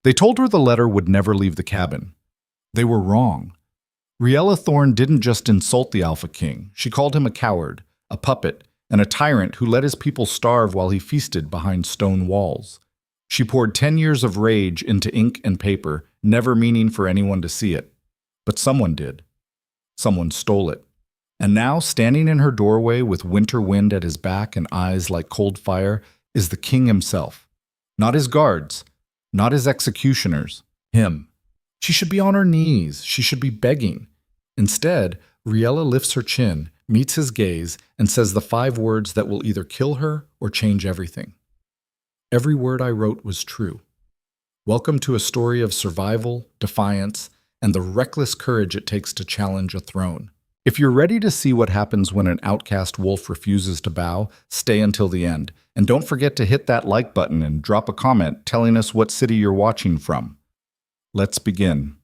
They told her the letter would never leave the cabin. They were wrong. Riella Thorne didn't just insult the Alpha King. She called him a coward, a puppet, and a tyrant who let his people starve while he feasted behind stone walls. She poured 10 years of rage into ink and paper, never meaning for anyone to see it. But someone did. Someone stole it. And now, standing in her doorway with winter wind at his back and eyes like cold fire, is the king himself. Not his guards, not his executioners, him. She should be on her knees. She should be begging. Instead, Riella lifts her chin, meets his gaze, and says the 5 words that will either kill her or change everything. Every word I wrote was true. Welcome to a story of survival, defiance, and the reckless courage it takes to challenge a throne. If you're ready to see what happens when an outcast wolf refuses to bow, stay until the end. And don't forget to hit that like button and drop a comment telling us what city you're watching from. Let's begin.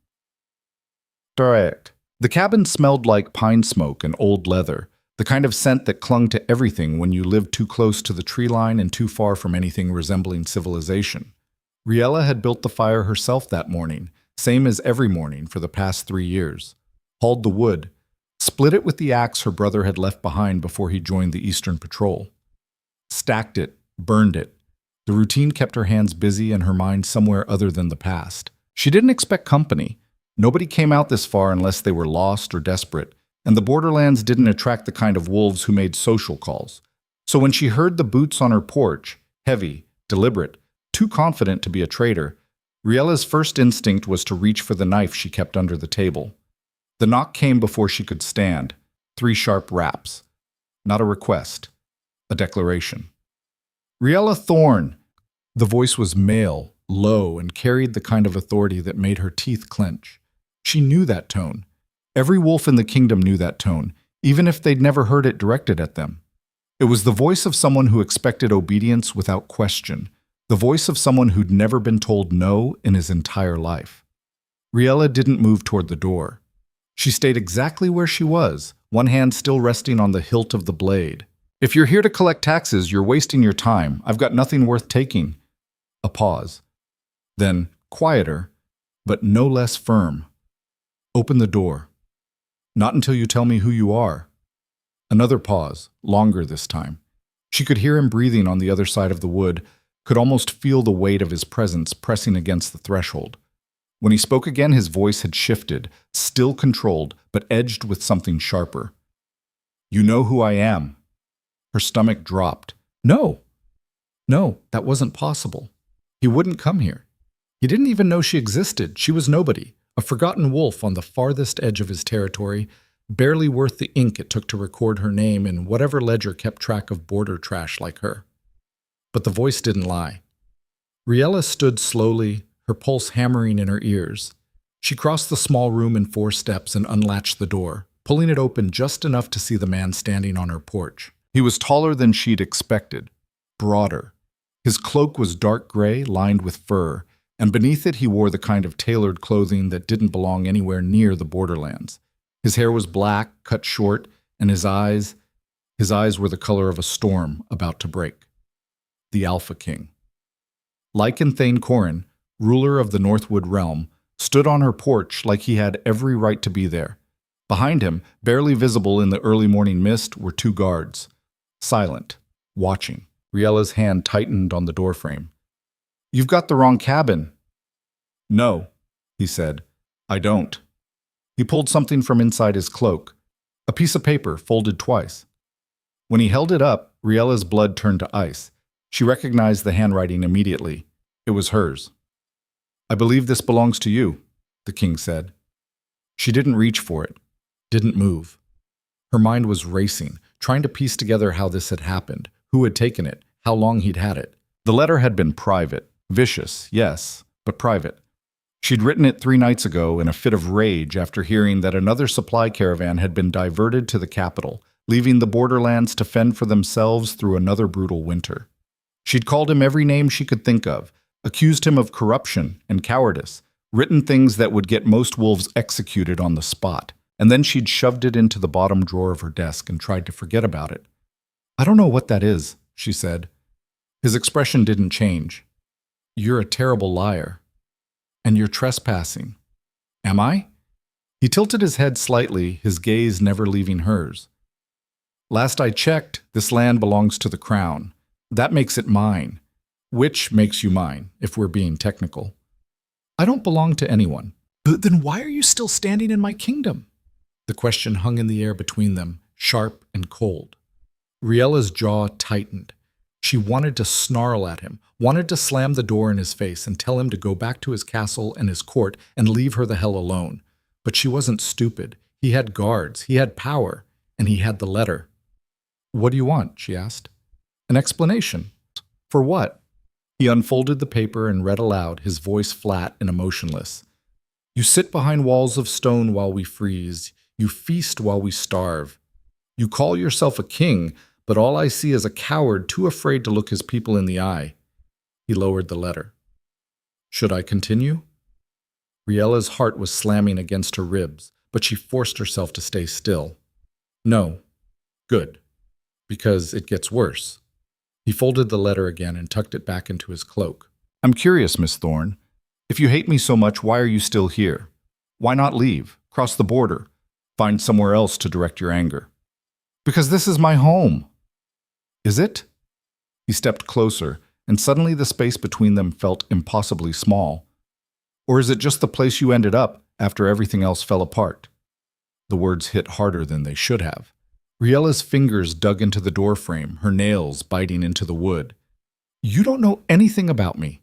Direct. The cabin smelled like pine smoke and old leather, the kind of scent that clung to everything when you lived too close to the tree line and too far from anything resembling civilization. Riella had built the fire herself that morning, same as every morning for the past 3 years. Hauled the wood, split it with the axe her brother had left behind before he joined the Eastern Patrol. Stacked it, burned it. The routine kept her hands busy and her mind somewhere other than the past. She didn't expect company. Nobody came out this far unless they were lost or desperate, and the borderlands didn't attract the kind of wolves who made social calls. So when she heard the boots on her porch, heavy, deliberate, too confident to be a traitor, Riella's first instinct was to reach for the knife she kept under the table. The knock came before she could stand, 3 sharp raps. Not a request, a declaration. Riella Thorne! The voice was male, low, and carried the kind of authority that made her teeth clench. She knew that tone. Every wolf in the kingdom knew that tone, even if they'd never heard it directed at them. It was the voice of someone who expected obedience without question, the voice of someone who'd never been told no in his entire life. Riella didn't move toward the door. She stayed exactly where she was, one hand still resting on the hilt of the blade. If you're here to collect taxes, you're wasting your time. I've got nothing worth taking. A pause. Then, quieter, but no less firm. Open the door. Not until you tell me who you are. Another pause, longer this time. She could hear him breathing on the other side of the wood, could almost feel the weight of his presence pressing against the threshold. When he spoke again, his voice had shifted, still controlled, but edged with something sharper. You know who I am. Her stomach dropped. No, that wasn't possible. He wouldn't come here. He didn't even know she existed. She was nobody, a forgotten wolf on the farthest edge of his territory, barely worth the ink it took to record her name in whatever ledger kept track of border trash like her. But the voice didn't lie. Riella stood slowly, her pulse hammering in her ears. She crossed the small room in 4 steps and unlatched the door, pulling it open just enough to see the man standing on her porch. He was taller than she'd expected, broader. His cloak was dark gray, lined with fur, and beneath it he wore the kind of tailored clothing that didn't belong anywhere near the borderlands. His hair was black, cut short, and his eyes were the color of a storm about to break. The Alpha King. Lycan Thane Corin, ruler of the Northwood realm, stood on her porch like he had every right to be there. Behind him, barely visible in the early morning mist, were 2 guards. Silent, watching. Riella's hand tightened on the doorframe. You've got the wrong cabin. No, he said. I don't. He pulled something from inside his cloak, a piece of paper folded twice. When he held it up, Riella's blood turned to ice. She recognized the handwriting immediately. It was hers. I believe this belongs to you, the king said. She didn't reach for it, didn't move. Her mind was racing, trying to piece together how this had happened, who had taken it, how long he'd had it. The letter had been private, vicious, yes, but private. She'd written it 3 nights ago in a fit of rage after hearing that another supply caravan had been diverted to the capital, leaving the borderlands to fend for themselves through another brutal winter. She'd called him every name she could think of, accused him of corruption and cowardice, written things that would get most wolves executed on the spot, and then she'd shoved it into the bottom drawer of her desk and tried to forget about it. I don't know what that is, she said. His expression didn't change. You're a terrible liar. And you're trespassing. Am I? He tilted his head slightly, his gaze never leaving hers. Last I checked, this land belongs to the crown. That makes it mine. Which makes you mine, if we're being technical. I don't belong to anyone. Then why are you still standing in my kingdom? The question hung in the air between them, sharp and cold. Riella's jaw tightened. She wanted to snarl at him, wanted to slam the door in his face and tell him to go back to his castle and his court and leave her the hell alone. But she wasn't stupid. He had guards, he had power, and he had the letter. What do you want? She asked. An explanation. For what? He unfolded the paper and read aloud, his voice flat and emotionless. You sit behind walls of stone while we freeze. You feast while we starve. You call yourself a king, but all I see is a coward too afraid to look his people in the eye. He lowered the letter. Should I continue? Riella's heart was slamming against her ribs, but she forced herself to stay still. No. Good. Because it gets worse. He folded the letter again and tucked it back into his cloak. I'm curious, Miss Thorne. If you hate me so much, why are you still here? Why not leave? Cross the border? Find somewhere else to direct your anger? Because this is my home. Is it? He stepped closer, and suddenly the space between them felt impossibly small. Or is it just the place you ended up after everything else fell apart? The words hit harder than they should have. Riella's fingers dug into the doorframe, her nails biting into the wood. You don't know anything about me.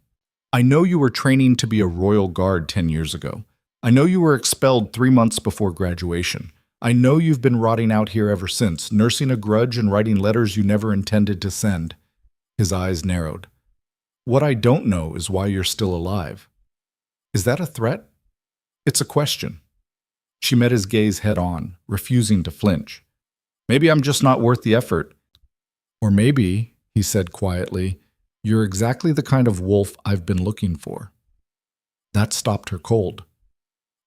I know you were training to be a royal guard 10 years ago. I know you were expelled 3 months before graduation. I know you've been rotting out here ever since, nursing a grudge and writing letters you never intended to send. His eyes narrowed. What I don't know is why you're still alive. Is that a threat? It's a question. She met his gaze head on, refusing to flinch. Maybe I'm just not worth the effort. Or maybe, he said quietly, you're exactly the kind of wolf I've been looking for. That stopped her cold.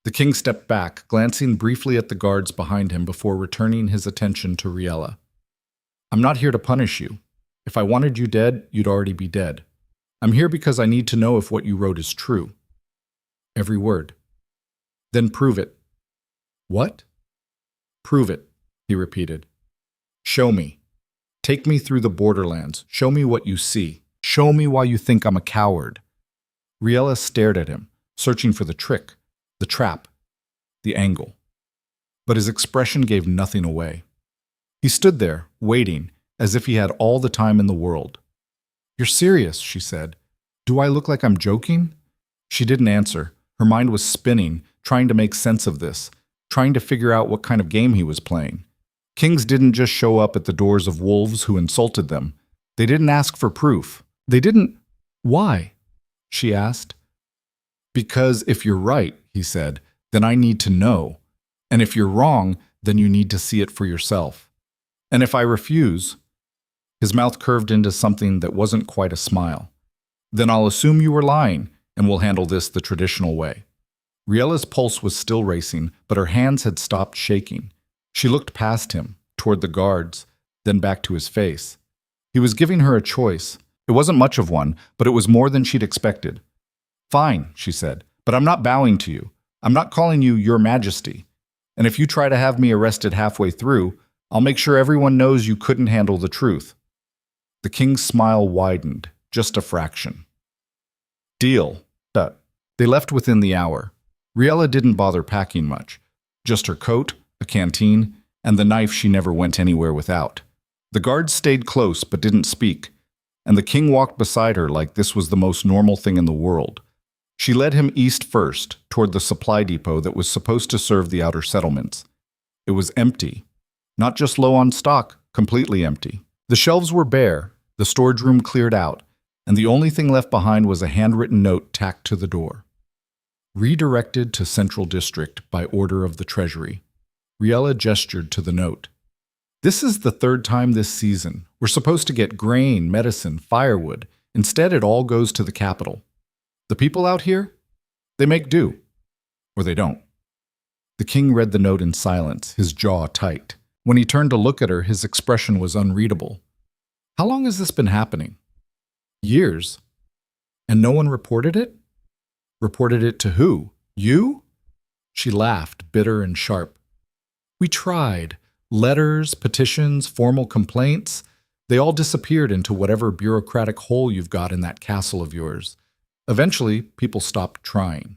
The king stepped back, glancing briefly at the guards behind him before returning his attention to Riella. I'm not here to punish you. If I wanted you dead, you'd already be dead. I'm here because I need to know if what you wrote is true. Every word. Then prove it. What? Prove it, he repeated. Show me. Take me through the borderlands. Show me what you see. Show me why you think I'm a coward. Riella stared at him, searching for the trick, the trap, the angle. But his expression gave nothing away. He stood there, waiting, as if he had all the time in the world. You're serious, she said. Do I look like I'm joking? She didn't answer. Her mind was spinning, trying to make sense of this, trying to figure out what kind of game he was playing. Kings didn't just show up at the doors of wolves who insulted them. They didn't ask for proof. They didn't. Why? She asked. Because if you're right, he said, then I need to know. And if you're wrong, then you need to see it for yourself. And if I refuse, his mouth curved into something that wasn't quite a smile. Then I'll assume you were lying, and we'll handle this the traditional way. Riella's pulse was still racing, but her hands had stopped shaking. She looked past him, toward the guards, then back to his face. He was giving her a choice. It wasn't much of one, but it was more than she'd expected. Fine, she said, but I'm not bowing to you. I'm not calling you Your Majesty. And if you try to have me arrested halfway through, I'll make sure everyone knows you couldn't handle the truth. The king's smile widened, just a fraction. Deal. They left within the hour. Riella didn't bother packing much. Just her coat, a canteen, and the knife she never went anywhere without. The guards stayed close but didn't speak, and the king walked beside her like this was the most normal thing in the world. She led him east first, toward the supply depot that was supposed to serve the outer settlements. It was empty. Not just low on stock, completely empty. The shelves were bare, the storage room cleared out, and the only thing left behind was a handwritten note tacked to the door. Redirected to Central District by order of the Treasury. Riella gestured to the note. This is the 3rd time this season. We're supposed to get grain, medicine, firewood. Instead, it all goes to the capital. The people out here? They make do. Or they don't. The king read the note in silence, his jaw tight. When he turned to look at her, his expression was unreadable. How long has this been happening? Years. And no one reported it? Reported it to who? You? She laughed, bitter and sharp. We tried. Letters, petitions, formal complaints. They all disappeared into whatever bureaucratic hole you've got in that castle of yours. Eventually, people stopped trying.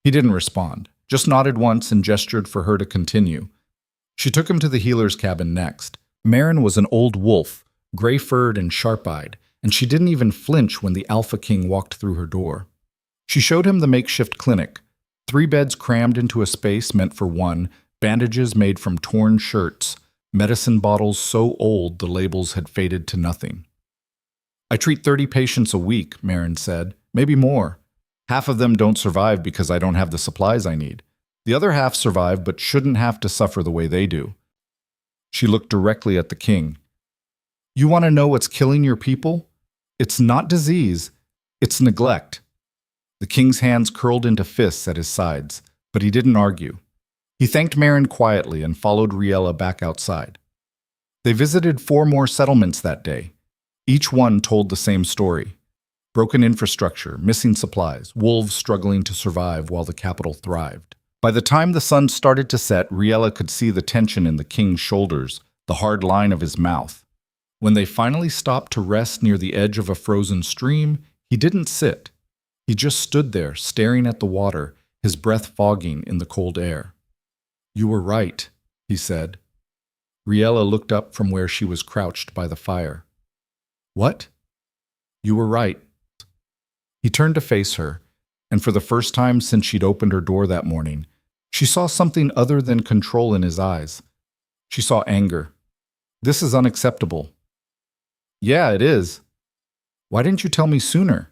He didn't respond, just nodded once and gestured for her to continue. She took him to the healer's cabin next. Marin was an old wolf, gray-furred and sharp-eyed, and she didn't even flinch when the Alpha King walked through her door. She showed him the makeshift clinic, 3 beds crammed into a space meant for one, bandages made from torn shirts, medicine bottles so old the labels had faded to nothing. I treat 30 patients a week, Marin said, maybe more. Half of them don't survive because I don't have the supplies I need. The other half survive but shouldn't have to suffer the way they do. She looked directly at the king. You want to know what's killing your people? It's not disease, it's neglect. The king's hands curled into fists at his sides, but he didn't argue. He thanked Marin quietly and followed Riella back outside. They visited 4 more settlements that day. Each one told the same story. Broken infrastructure, missing supplies, wolves struggling to survive while the capital thrived. By the time the sun started to set, Riella could see the tension in the king's shoulders, the hard line of his mouth. When they finally stopped to rest near the edge of a frozen stream, he didn't sit. He just stood there, staring at the water, his breath fogging in the cold air. You were right, he said. Riella looked up from where she was crouched by the fire. What? You were right. He turned to face her, and for the first time since she'd opened her door that morning, she saw something other than control in his eyes. She saw anger. This is unacceptable. Yeah, it is. Why didn't you tell me sooner?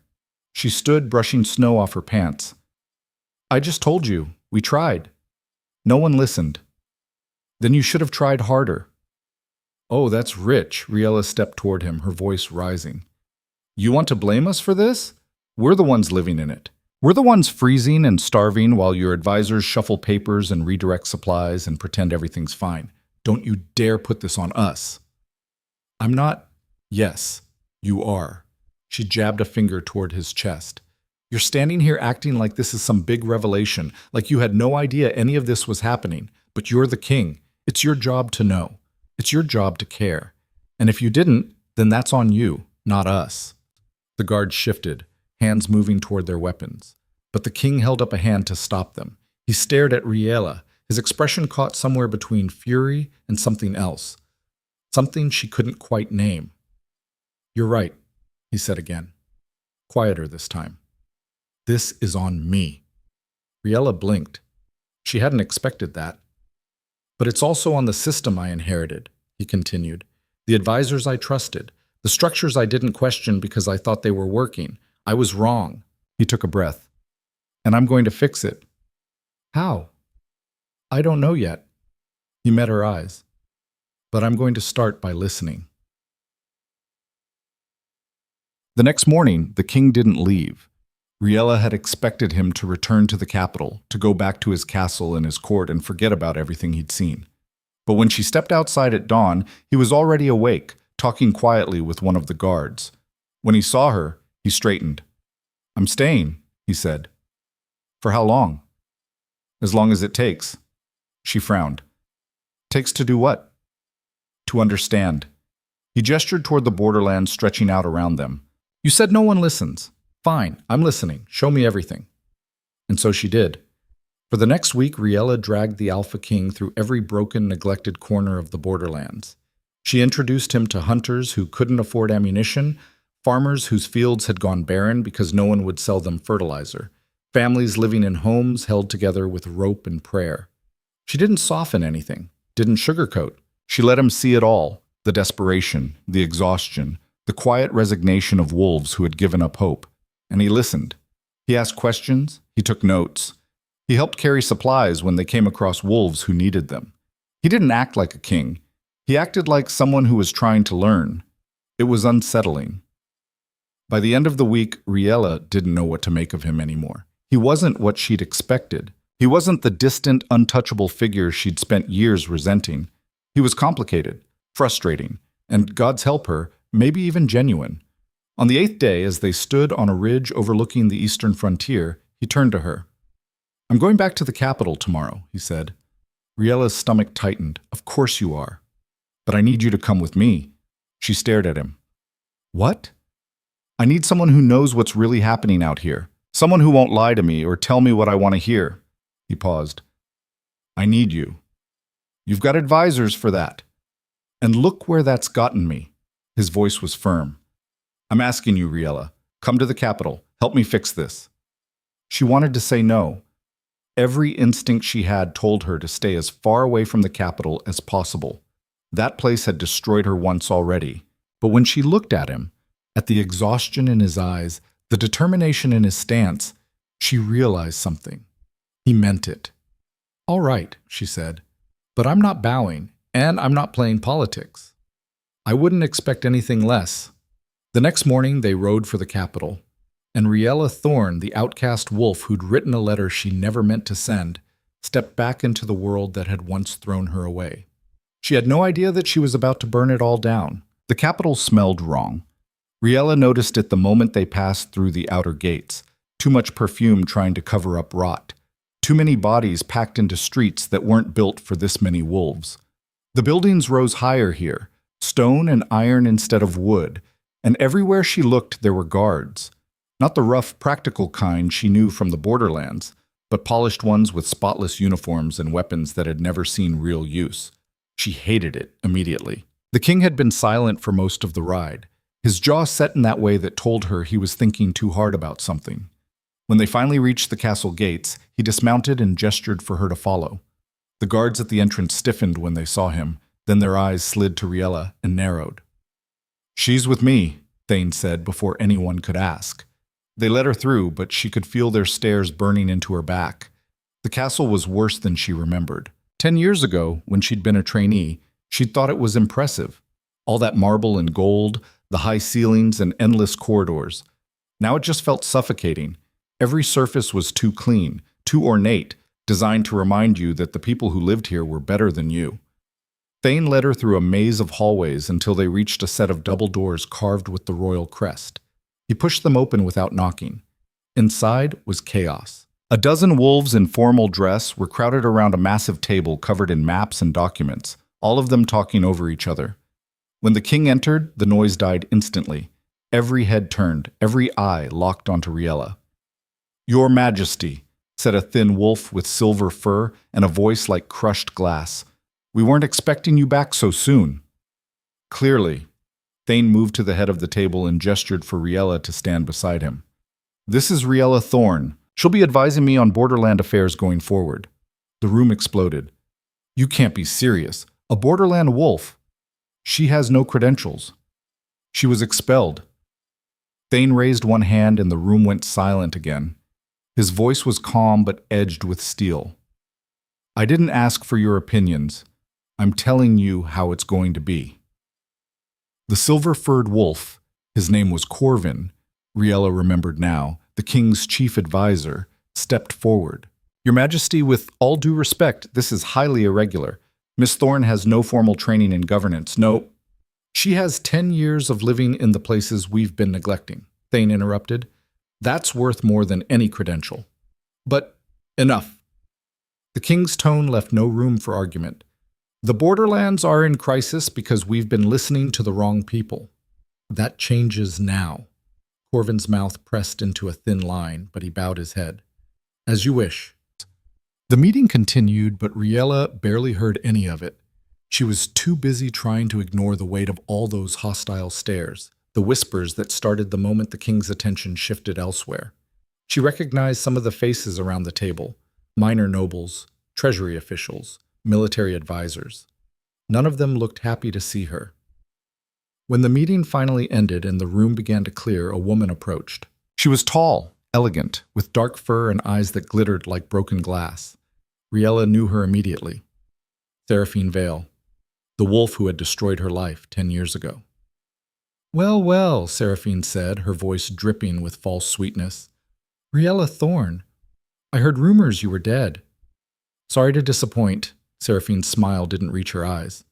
She stood, brushing snow off her pants. I just told you. We tried. No one listened. Then you should have tried harder. Oh, that's rich. Riella stepped toward him, her voice rising. You want to blame us for this? We're the ones living in it. We're the ones freezing and starving while your advisors shuffle papers and redirect supplies and pretend everything's fine. Don't you dare put this on us. I'm not. Yes, you are. She jabbed a finger toward his chest. You're standing here acting like this is some big revelation, like you had no idea any of this was happening. But you're the king. It's your job to know. It's your job to care. And if you didn't, then that's on you, not us. The guards shifted, hands moving toward their weapons. But the king held up a hand to stop them. He stared at Riella, his expression caught somewhere between fury and something else. Something she couldn't quite name. You're right, he said again. Quieter this time. This is on me. Riella blinked. She hadn't expected that. But it's also on the system I inherited, he continued. The advisors I trusted. The structures I didn't question because I thought they were working. I was wrong. He took a breath. And I'm going to fix it. How? I don't know yet. He met her eyes. But I'm going to start by listening. The next morning, the king didn't leave. Riella had expected him to return to the capital, to go back to his castle and his court and forget about everything he'd seen. But when she stepped outside at dawn, he was already awake, talking quietly with one of the guards. When he saw her, he straightened. I'm staying, he said. For how long? As long as it takes. She frowned. Takes to do what? To understand. He gestured toward the borderlands stretching out around them. You said no one listens. Fine, I'm listening. Show me everything. And so she did. For the next week, Riella dragged the Alpha King through every broken, neglected corner of the borderlands. She introduced him to hunters who couldn't afford ammunition, farmers whose fields had gone barren because no one would sell them fertilizer, families living in homes held together with rope and prayer. She didn't soften anything, didn't sugarcoat. She let him see it all, the desperation, the exhaustion, the quiet resignation of wolves who had given up hope. And he listened. He asked questions. He took notes. He helped carry supplies when they came across wolves who needed them. He didn't act like a king. He acted like someone who was trying to learn. It was unsettling. By the end of the week, Riella didn't know what to make of him anymore. He wasn't what she'd expected. He wasn't the distant, untouchable figure she'd spent years resenting. He was complicated, frustrating, and, God's help her, maybe even genuine. On the 8th day, as they stood on a ridge overlooking the eastern frontier, he He turned to her. I'm going back to the capital tomorrow, he said. Riella's stomach tightened. Of course you are. But I need you to come with me. She stared at him. What? I need someone who knows what's really happening out here. Someone who won't lie to me or tell me what I want to hear. He paused. I need you. You've got advisors for that. And look where that's gotten me. His voice was firm. I'm asking you, Riella. Come to the capital. Help me fix this. She wanted to say no. Every instinct she had told her to stay as far away from the capital as possible. That place had destroyed her once already. But when she looked at him, at the exhaustion in his eyes, the determination in his stance, she realized something. He meant it. All right, she said, but I'm not bowing, and I'm not playing politics. I wouldn't expect anything less. The next morning, they rode for the capital, and Riella Thorne, the outcast wolf who'd written a letter she never meant to send, stepped back into the world that had once thrown her away. She had no idea that she was about to burn it all down. The capital smelled wrong. Riella noticed it the moment they passed through the outer gates. Too much perfume trying to cover up rot. Too many bodies packed into streets that weren't built for this many wolves. The buildings rose higher here, stone and iron instead of wood, and everywhere she looked there were guards. Not the rough, practical kind she knew from the borderlands, but polished ones with spotless uniforms and weapons that had never seen real use. She hated it immediately. The king had been silent for most of the ride, his jaw set in that way that told her he was thinking too hard about something. When they finally reached the castle gates, he dismounted and gestured for her to follow. The guards at the entrance stiffened when they saw him, then their eyes slid to Riella and narrowed. She's with me, Thane said before anyone could ask. They let her through, but she could feel their stares burning into her back. The castle was worse than she remembered. 10 years ago, when she'd been a trainee, she'd thought it was impressive. All that marble and gold, the high ceilings and endless corridors. Now it just felt suffocating. Every surface was too clean, too ornate, designed to remind you that the people who lived here were better than you. Thane led her through a maze of hallways until they reached a set of double doors carved with the royal crest. He pushed them open without knocking. Inside was chaos. A dozen wolves in formal dress were crowded around a massive table covered in maps and documents, all of them talking over each other. When the king entered, the noise died instantly. Every head turned, every eye locked onto Riella. Your Majesty, said a thin wolf with silver fur and a voice like crushed glass. We weren't expecting you back so soon. Clearly. Thane moved to the head of the table and gestured for Riella to stand beside him. This is Riella Thorne. She'll be advising me on borderland affairs going forward. The room exploded. You can't be serious. A borderland wolf. She has no credentials. She was expelled. Thane raised one hand and the room went silent again. His voice was calm but edged with steel. I didn't ask for your opinions. I'm telling you how it's going to be. The silver-furred wolf, his name was Corvin, Riella remembered now, the king's chief advisor, stepped forward. Your Majesty, with all due respect, this is highly irregular. Miss Thorne has no formal training in governance, no. She has 10 years of living in the places we've been neglecting, Thane interrupted. That's worth more than any credential. But enough. The king's tone left no room for argument. The borderlands are in crisis because we've been listening to the wrong people. That changes now. Corvin's mouth pressed into a thin line, but he bowed his head. As you wish. The meeting continued, but Riella barely heard any of it. She was too busy trying to ignore the weight of all those hostile stares, the whispers that started the moment the king's attention shifted elsewhere. She recognized some of the faces around the table, minor nobles, treasury officials, military advisors. None of them looked happy to see her. When the meeting finally ended and the room began to clear, a woman approached. She was tall, elegant, with dark fur and eyes that glittered like broken glass. Riella knew her immediately. Seraphine Vale, the wolf who had destroyed her life 10 years ago. Well, well, Seraphine said, her voice dripping with false sweetness. Riella Thorne, I heard rumors you were dead. Sorry to disappoint. Seraphine's smile didn't reach her eyes.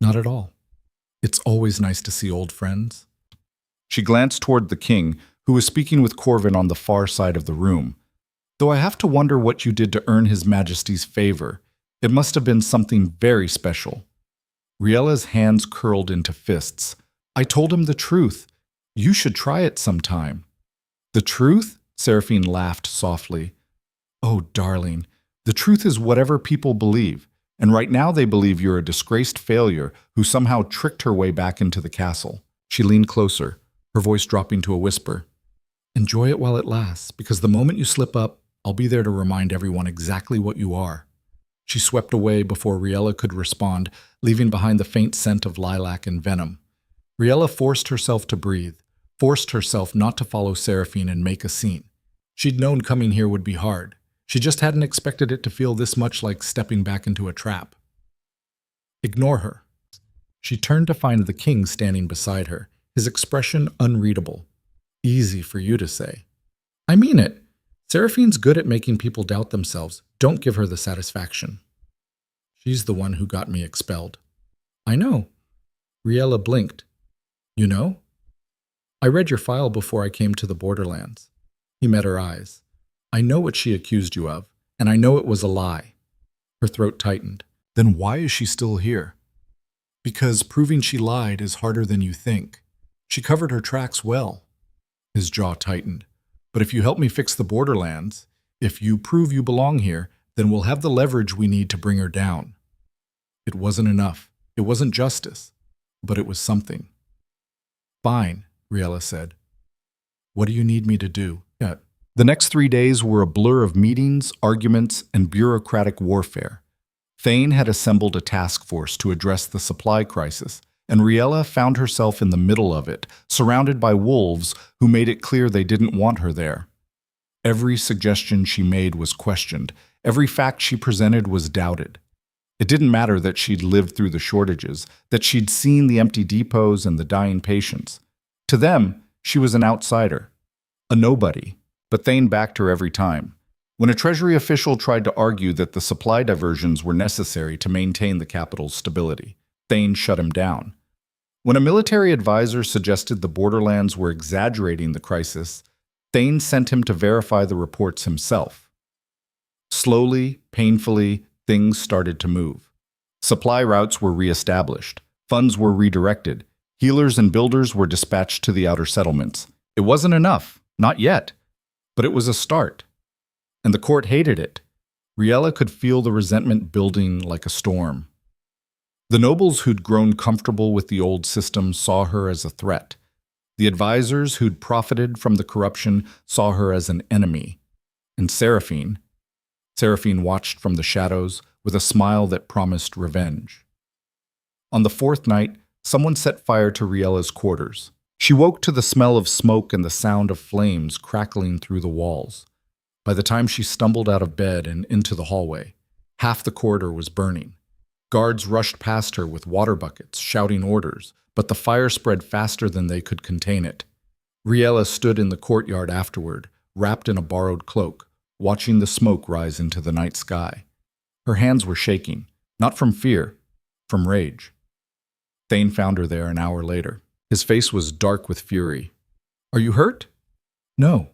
Not at all. It's always nice to see old friends. She glanced toward the king, who was speaking with Corvin on the far side of the room. Though I have to wonder what you did to earn His Majesty's favor. It must have been something very special. Riella's hands curled into fists. I told him the truth. You should try it sometime. The truth? Seraphine laughed softly. Oh, darling, the truth is whatever people believe, and right now they believe you're a disgraced failure who somehow tricked her way back into the castle. She leaned closer, her voice dropping to a whisper. Enjoy it while it lasts, because the moment you slip up, I'll be there to remind everyone exactly what you are. She swept away before Riella could respond, leaving behind the faint scent of lilac and venom. Riella forced herself to breathe, forced herself not to follow Seraphine and make a scene. She'd known coming here would be hard. She just hadn't expected it to feel this much like stepping back into a trap. Ignore her. She turned to find the king standing beside her, his expression unreadable. Easy for you to say. I mean it. Seraphine's good at making people doubt themselves. Don't give her the satisfaction. She's the one who got me expelled. I know. Riella blinked. You know? I read your file before I came to the borderlands. He met her eyes. I know what she accused you of, and I know it was a lie. Her throat tightened. Then why is she still here? Because proving she lied is harder than you think. She covered her tracks well. His jaw tightened. But if you help me fix the borderlands, if you prove you belong here, then we'll have the leverage we need to bring her down. It wasn't enough. It wasn't justice. But it was something. Fine, Riella said. What do you need me to do? The next 3 days were a blur of meetings, arguments, and bureaucratic warfare. Thane had assembled a task force to address the supply crisis, and Riella found herself in the middle of it, surrounded by wolves who made it clear they didn't want her there. Every suggestion she made was questioned. Every fact she presented was doubted. It didn't matter that she'd lived through the shortages, that she'd seen the empty depots and the dying patients. To them, she was an outsider, a nobody. But Thane backed her every time. When a Treasury official tried to argue that the supply diversions were necessary to maintain the capital's stability, Thane shut him down. When a military advisor suggested the borderlands were exaggerating the crisis, Thane sent him to verify the reports himself. Slowly, painfully, things started to move. Supply routes were reestablished. Funds were redirected. Healers and builders were dispatched to the outer settlements. It wasn't enough, not yet. But it was a start. And the court hated it. Riella could feel the resentment building like a storm. The nobles who'd grown comfortable with the old system saw her as a threat. The advisors who'd profited from the corruption saw her as an enemy. And Seraphine watched from the shadows with a smile that promised revenge. On the 4th night, someone set fire to Riella's quarters. She woke to the smell of smoke and the sound of flames crackling through the walls. By the time she stumbled out of bed and into the hallway, half the corridor was burning. Guards rushed past her with water buckets, shouting orders, but the fire spread faster than they could contain it. Riella stood in the courtyard afterward, wrapped in a borrowed cloak, watching the smoke rise into the night sky. Her hands were shaking, not from fear, from rage. Thane found her there an hour later. His face was dark with fury. Are you hurt? No.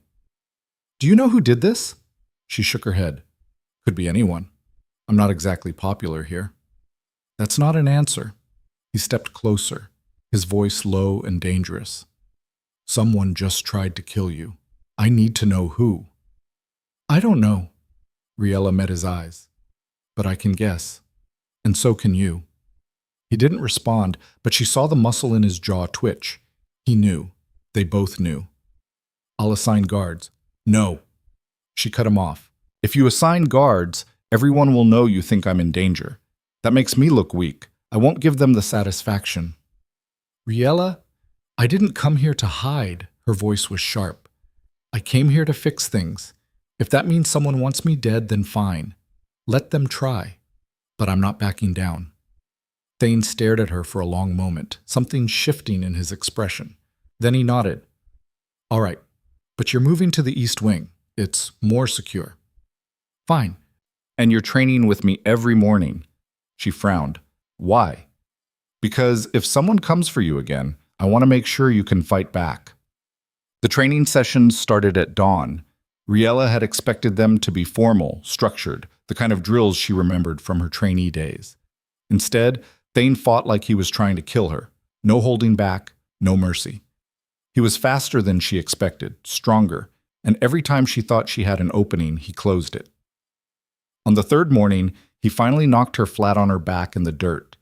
Do you know who did this? She shook her head. Could be anyone. I'm not exactly popular here. That's not an answer. He stepped closer, his voice low and dangerous. Someone just tried to kill you. I need to know who. I don't know. Riella met his eyes. But I can guess. And so can you. He didn't respond, but she saw the muscle in his jaw twitch. He knew. They both knew. I'll assign guards. No. She cut him off. If you assign guards, everyone will know you think I'm in danger. That makes me look weak. I won't give them the satisfaction. Riella, I didn't come here to hide. Her voice was sharp. I came here to fix things. If that means someone wants me dead, then fine. Let them try. But I'm not backing down. Thane stared at her for a long moment, something shifting in his expression. Then he nodded. All right, but you're moving to the East Wing. It's more secure. Fine. And you're training with me every morning. She frowned. Why? Because if someone comes for you again, I want to make sure you can fight back. The training sessions started at dawn. Riella had expected them to be formal, structured, the kind of drills she remembered from her trainee days. Instead, Thane fought like he was trying to kill her. No holding back, no mercy. He was faster than she expected, stronger, and every time she thought she had an opening, he closed it. On the third morning, he finally knocked her flat on her back in the dirt.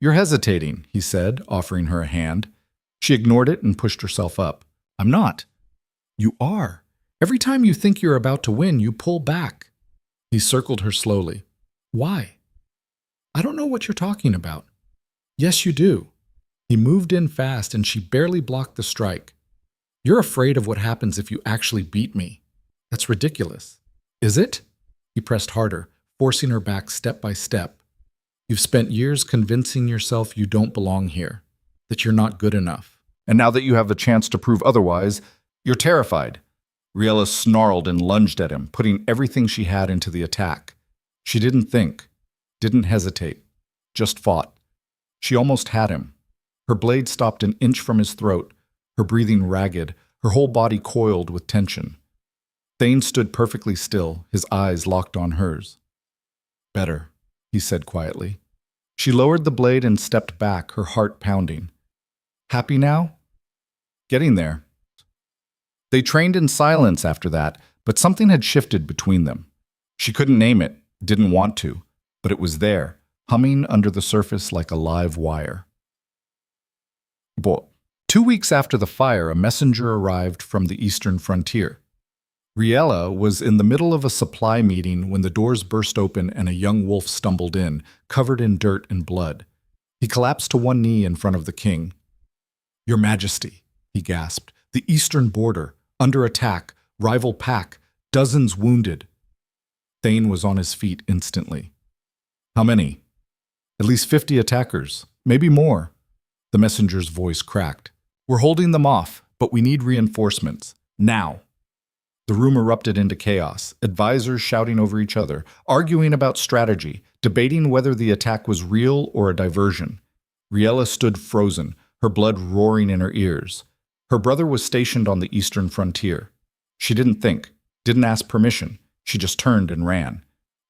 "You're hesitating," he said, offering her a hand. She ignored it and pushed herself up. "I'm not." "You are. Every time you think you're about to win, you pull back." He circled her slowly. "Why?" "I don't know what you're talking about." "Yes, you do." He moved in fast and she barely blocked the strike. "You're afraid of what happens if you actually beat me." "That's ridiculous." "Is it?" He pressed harder, forcing her back step by step. "You've spent years convincing yourself you don't belong here, that you're not good enough. And now that you have the chance to prove otherwise, you're terrified." Riella snarled and lunged at him, putting everything she had into the attack. She didn't think, didn't hesitate, just fought. She almost had him. Her blade stopped an inch from his throat, her breathing ragged, her whole body coiled with tension. Thane stood perfectly still, his eyes locked on hers. "Better," he said quietly. She lowered the blade and stepped back, her heart pounding. "Happy now?" "Getting there." They trained in silence after that, but something had shifted between them. She couldn't name it, didn't want to, but it was there, humming under the surface like a live wire. 2 weeks after the fire, a messenger arrived from the eastern frontier. Riella was in the middle of a supply meeting when the doors burst open and a young wolf stumbled in, covered in dirt and blood. He collapsed to one knee in front of the king. "Your Majesty," he gasped, "the eastern border, under attack, rival pack, dozens wounded." Thane was on his feet instantly. "How many?" "At least 50 attackers, maybe more." The messenger's voice cracked. "We're holding them off, but we need reinforcements. Now." The room erupted into chaos, advisors shouting over each other, arguing about strategy, debating whether the attack was real or a diversion. Riella stood frozen, her blood roaring in her ears. Her brother was stationed on the eastern frontier. She didn't think, didn't ask permission. She just turned and ran.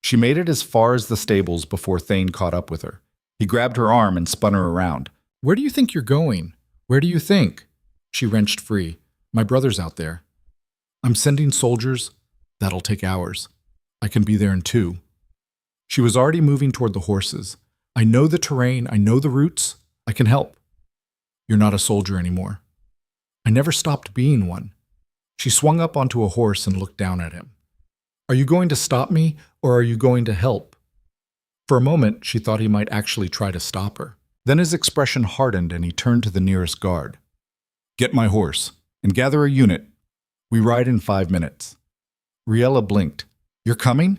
She made it as far as the stables before Thane caught up with her. He grabbed her arm and spun her around. "Where do you think you're going? Where do you think?" She wrenched free. "My brother's out there." "I'm sending soldiers. That'll take hours. I can be there in 2. She was already moving toward the horses. "I know the terrain. I know the routes. I can help." "You're not a soldier anymore." "I never stopped being one." She swung up onto a horse and looked down at him. "Are you going to stop me, or are you going to help?" For a moment, she thought he might actually try to stop her. Then his expression hardened and he turned to the nearest guard. "Get my horse, and gather a unit. We ride in 5 minutes." Riella blinked. "You're coming?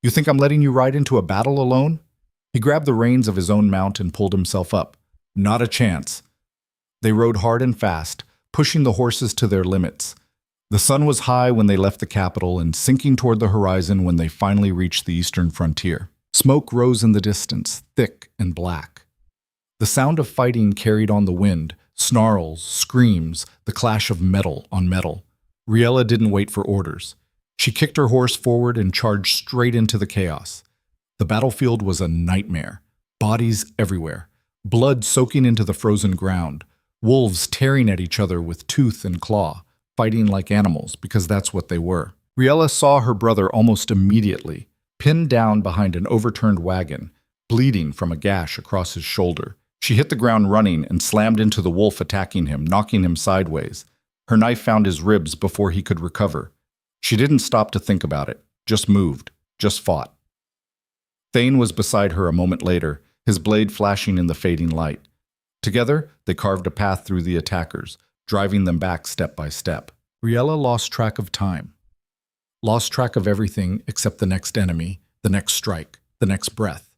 You think I'm letting you ride into a battle alone?" He grabbed the reins of his own mount and pulled himself up. "Not a chance." They rode hard and fast, pushing the horses to their limits. The sun was high when they left the capital and sinking toward the horizon when they finally reached the eastern frontier. Smoke rose in the distance, thick and black. The sound of fighting carried on the wind, snarls, screams, the clash of metal on metal. Riella didn't wait for orders. She kicked her horse forward and charged straight into the chaos. The battlefield was a nightmare. Bodies everywhere. Blood soaking into the frozen ground. Wolves tearing at each other with tooth and claw, fighting like animals because that's what they were. Riella saw her brother almost immediately, pinned down behind an overturned wagon, bleeding from a gash across his shoulder. She hit the ground running and slammed into the wolf attacking him, knocking him sideways. Her knife found his ribs before he could recover. She didn't stop to think about it, just moved, just fought. Thane was beside her a moment later, his blade flashing in the fading light. Together, they carved a path through the attackers, driving them back step by step. Riella lost track of time. Lost track of everything except the next enemy, the next strike, the next breath.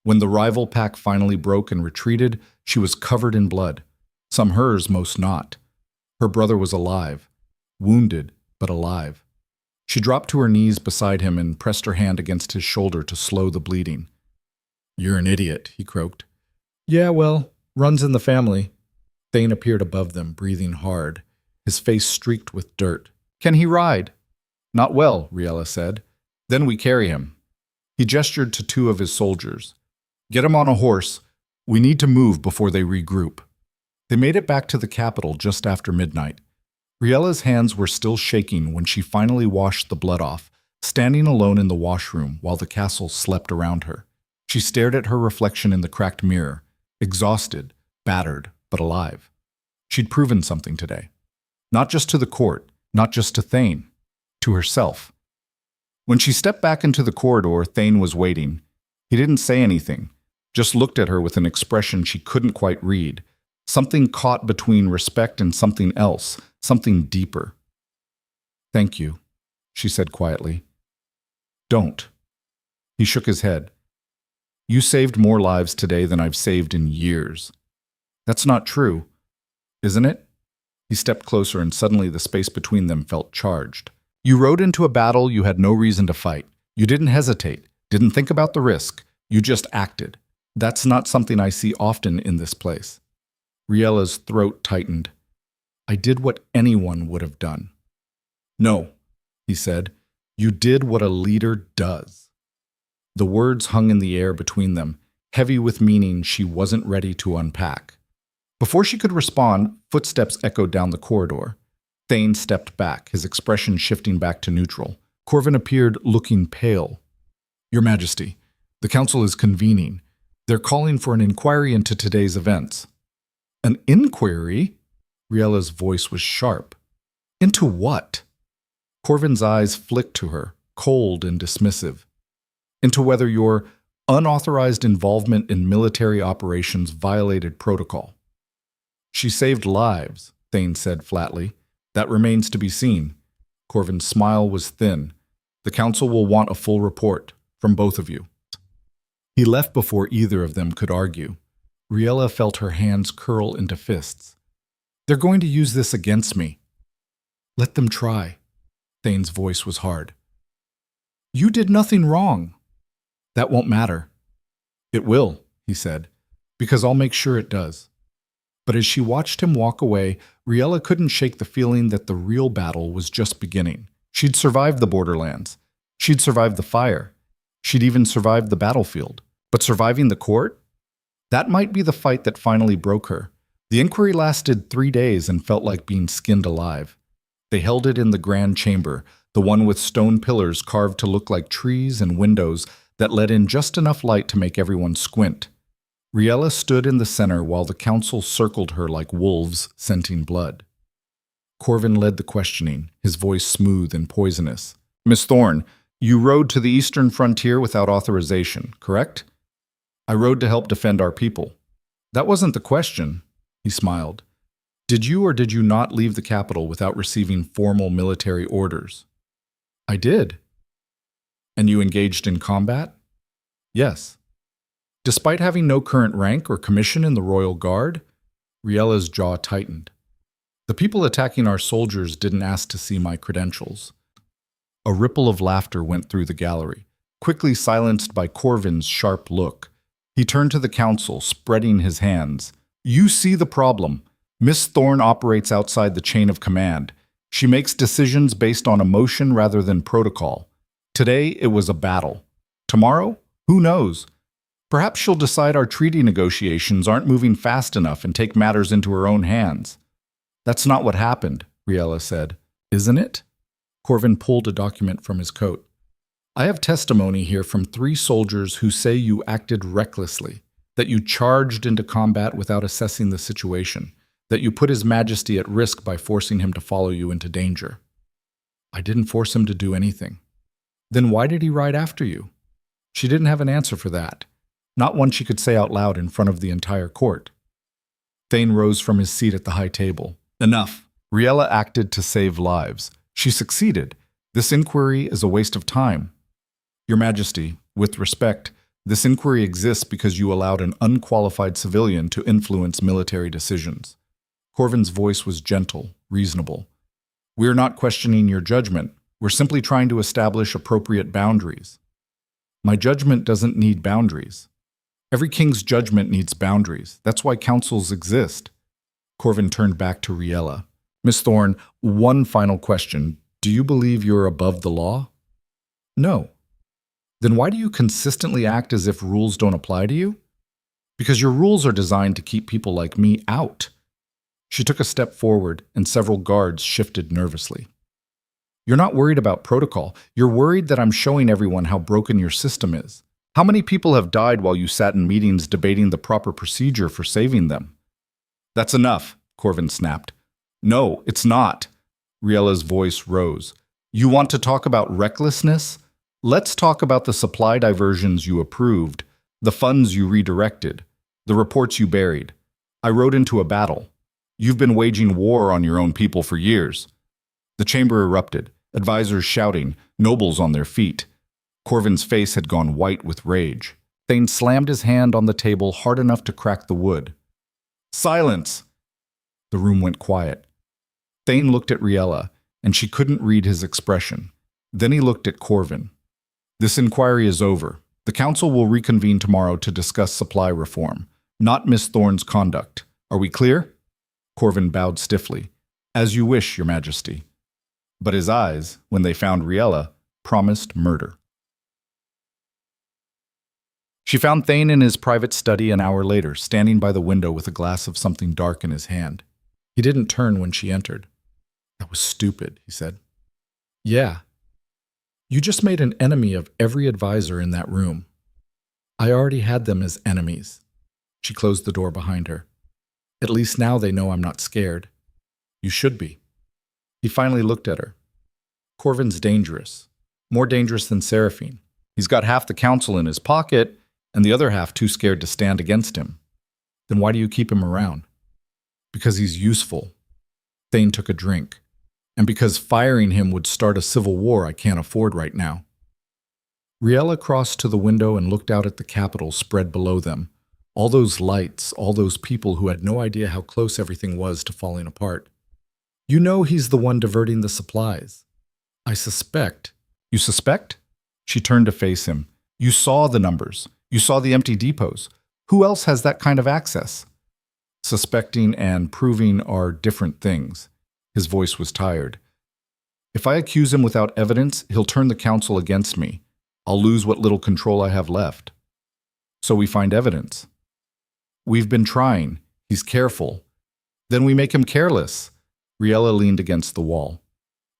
When the rival pack finally broke and retreated, she was covered in blood. Some hers, most not. Her brother was alive. Wounded, but alive. She dropped to her knees beside him and pressed her hand against his shoulder to slow the bleeding. "You're an idiot," he croaked. "Yeah, well, runs in the family." Thane appeared above them, breathing hard, his face streaked with dirt. "Can he ride?" Not well, Riella said. Then we carry him. He gestured to two of his soldiers. Get him on a horse. We need to move before they regroup. They made it back to the capital just after midnight. Riella's hands were still shaking when she finally washed the blood off, standing alone in the washroom while the castle slept around her. She stared at her reflection in the cracked mirror, exhausted, battered, but alive. She'd proven something today. Not just to the court, not just to Thane, to herself. When she stepped back into the corridor, Thane was waiting. He didn't say anything, just looked at her with an expression she couldn't quite read, something caught between respect and something else, something deeper. Thank you, she said quietly. Don't. He shook his head. You saved more lives today than I've saved in years. That's not true, isn't it? He stepped closer and suddenly the space between them felt charged. You rode into a battle you had no reason to fight. You didn't hesitate, didn't think about the risk. You just acted. That's not something I see often in this place. Riella's throat tightened. I did what anyone would have done. No, he said. You did what a leader does. The words hung in the air between them, heavy with meaning she wasn't ready to unpack. Before she could respond, footsteps echoed down the corridor. Thane stepped back, his expression shifting back to neutral. Corvin appeared, looking pale. Your Majesty, the council is convening. They're calling for an inquiry into today's events. An inquiry? Riella's voice was sharp. Into what? Corvin's eyes flicked to her, cold and dismissive. Into whether your unauthorized involvement in military operations violated protocol. She saved lives, Thane said flatly. That remains to be seen. Corvin's smile was thin. The council will want a full report from both of you. He left before either of them could argue. Riella felt her hands curl into fists. They're going to use this against me. Let them try. Thane's voice was hard. You did nothing wrong. That won't matter. It will, he said, because I'll make sure it does. But as she watched him walk away, Riella couldn't shake the feeling that the real battle was just beginning. She'd survived the borderlands. She'd survived the fire. She'd even survived the battlefield. But surviving the court? That might be the fight that finally broke her. The inquiry lasted 3 days and felt like being skinned alive. They held it in the grand chamber, the one with stone pillars carved to look like trees and windows that let in just enough light to make everyone squint. Riella stood in the center while the council circled her like wolves scenting blood. Corvin led the questioning, his voice smooth and poisonous. Miss Thorne, you rode to the eastern frontier without authorization, correct? I rode to help defend our people. That wasn't the question, he smiled. Did you or did you not leave the capital without receiving formal military orders? I did. And you engaged in combat? Yes. Despite having no current rank or commission in the Royal Guard, Riella's jaw tightened. The people attacking our soldiers didn't ask to see my credentials. A ripple of laughter went through the gallery, quickly silenced by Corvin's sharp look. He turned to the council, spreading his hands. You see the problem. Miss Thorne operates outside the chain of command. She makes decisions based on emotion rather than protocol. Today, it was a battle. Tomorrow? Who knows? Perhaps she'll decide our treaty negotiations aren't moving fast enough and take matters into her own hands. That's not what happened, Riella said. Isn't it? Corvin pulled a document from his coat. I have testimony here from 3 soldiers who say you acted recklessly, that you charged into combat without assessing the situation, that you put His Majesty at risk by forcing him to follow you into danger. I didn't force him to do anything. Then why did he ride after you? She didn't have an answer for that. Not one she could say out loud in front of the entire court. Thane rose from his seat at the high table. Enough. Riella acted to save lives. She succeeded. This inquiry is a waste of time. Your Majesty, with respect, this inquiry exists because you allowed an unqualified civilian to influence military decisions. Corvin's voice was gentle, reasonable. We're not questioning your judgment. We're simply trying to establish appropriate boundaries. My judgment doesn't need boundaries. Every king's judgment needs boundaries. That's why councils exist. Corvin turned back to Riella. Miss Thorne, one final question. Do you believe you're above the law? No. Then why do you consistently act as if rules don't apply to you? Because your rules are designed to keep people like me out. She took a step forward, and several guards shifted nervously. You're not worried about protocol. You're worried that I'm showing everyone how broken your system is. How many people have died while you sat in meetings debating the proper procedure for saving them? That's enough, Corvin snapped. No, it's not. Riella's voice rose. You want to talk about recklessness? Let's talk about the supply diversions you approved, the funds you redirected, the reports you buried. I rode into a battle. You've been waging war on your own people for years. The chamber erupted, advisors shouting, nobles on their feet. Corvin's face had gone white with rage. Thane slammed his hand on the table hard enough to crack the wood. Silence! The room went quiet. Thane looked at Riella, and she couldn't read his expression. Then he looked at Corvin. This inquiry is over. The council will reconvene tomorrow to discuss supply reform, not Miss Thorne's conduct. Are we clear? Corvin bowed stiffly. As you wish, Your Majesty. But his eyes, when they found Riella, promised murder. She found Thane in his private study an hour later, standing by the window with a glass of something dark in his hand. He didn't turn when she entered. That was stupid, he said. Yeah. You just made an enemy of every advisor in that room. I already had them as enemies. She closed the door behind her. At least now they know I'm not scared. You should be. He finally looked at her. Corvin's dangerous. More dangerous than Seraphine. He's got half the council in his pocket, and the other half too scared to stand against him. Then why do you keep him around? Because he's useful. Thane took a drink. And because firing him would start a civil war I can't afford right now. Riella crossed to the window and looked out at the Capitol spread below them. All those lights, all those people who had no idea how close everything was to falling apart. You know he's the one diverting the supplies. I suspect. You suspect? She turned to face him. You saw the numbers. You saw the empty depots. Who else has that kind of access? Suspecting and proving are different things. His voice was tired. If I accuse him without evidence, he'll turn the council against me. I'll lose what little control I have left. So we find evidence. We've been trying. He's careful. Then we make him careless. Riella leaned against the wall.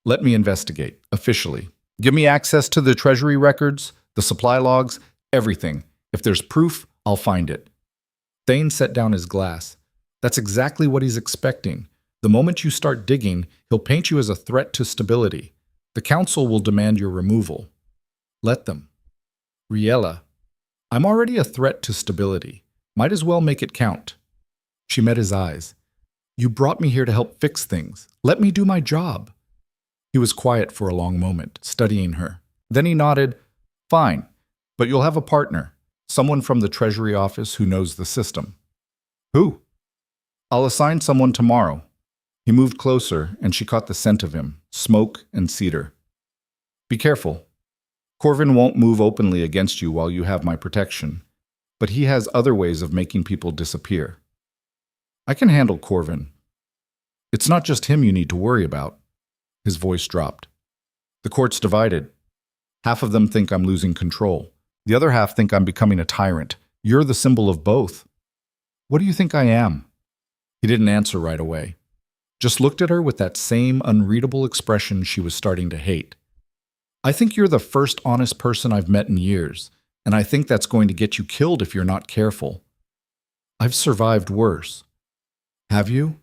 Let me investigate, officially. Give me access to the treasury records, the supply logs, everything. If there's proof, I'll find it. Thane set down his glass. That's exactly what he's expecting. The moment you start digging, he'll paint you as a threat to stability. The council will demand your removal. Let them. Riella, I'm already a threat to stability. Might as well make it count. She met his eyes. You brought me here to help fix things. Let me do my job. He was quiet for a long moment, studying her. Then he nodded. Fine, but you'll have a partner. Someone from the Treasury office who knows the system. Who? I'll assign someone tomorrow. He moved closer, and she caught the scent of him, smoke and cedar. Be careful. Corvin won't move openly against you while you have my protection, but he has other ways of making people disappear. I can handle Corvin. It's not just him you need to worry about. His voice dropped. The court's divided. Half of them think I'm losing control. The other half think I'm becoming a tyrant. You're the symbol of both. What do you think I am? He didn't answer right away. Just looked at her with that same unreadable expression she was starting to hate. I think you're the first honest person I've met in years, and I think that's going to get you killed if you're not careful. I've survived worse. Have you?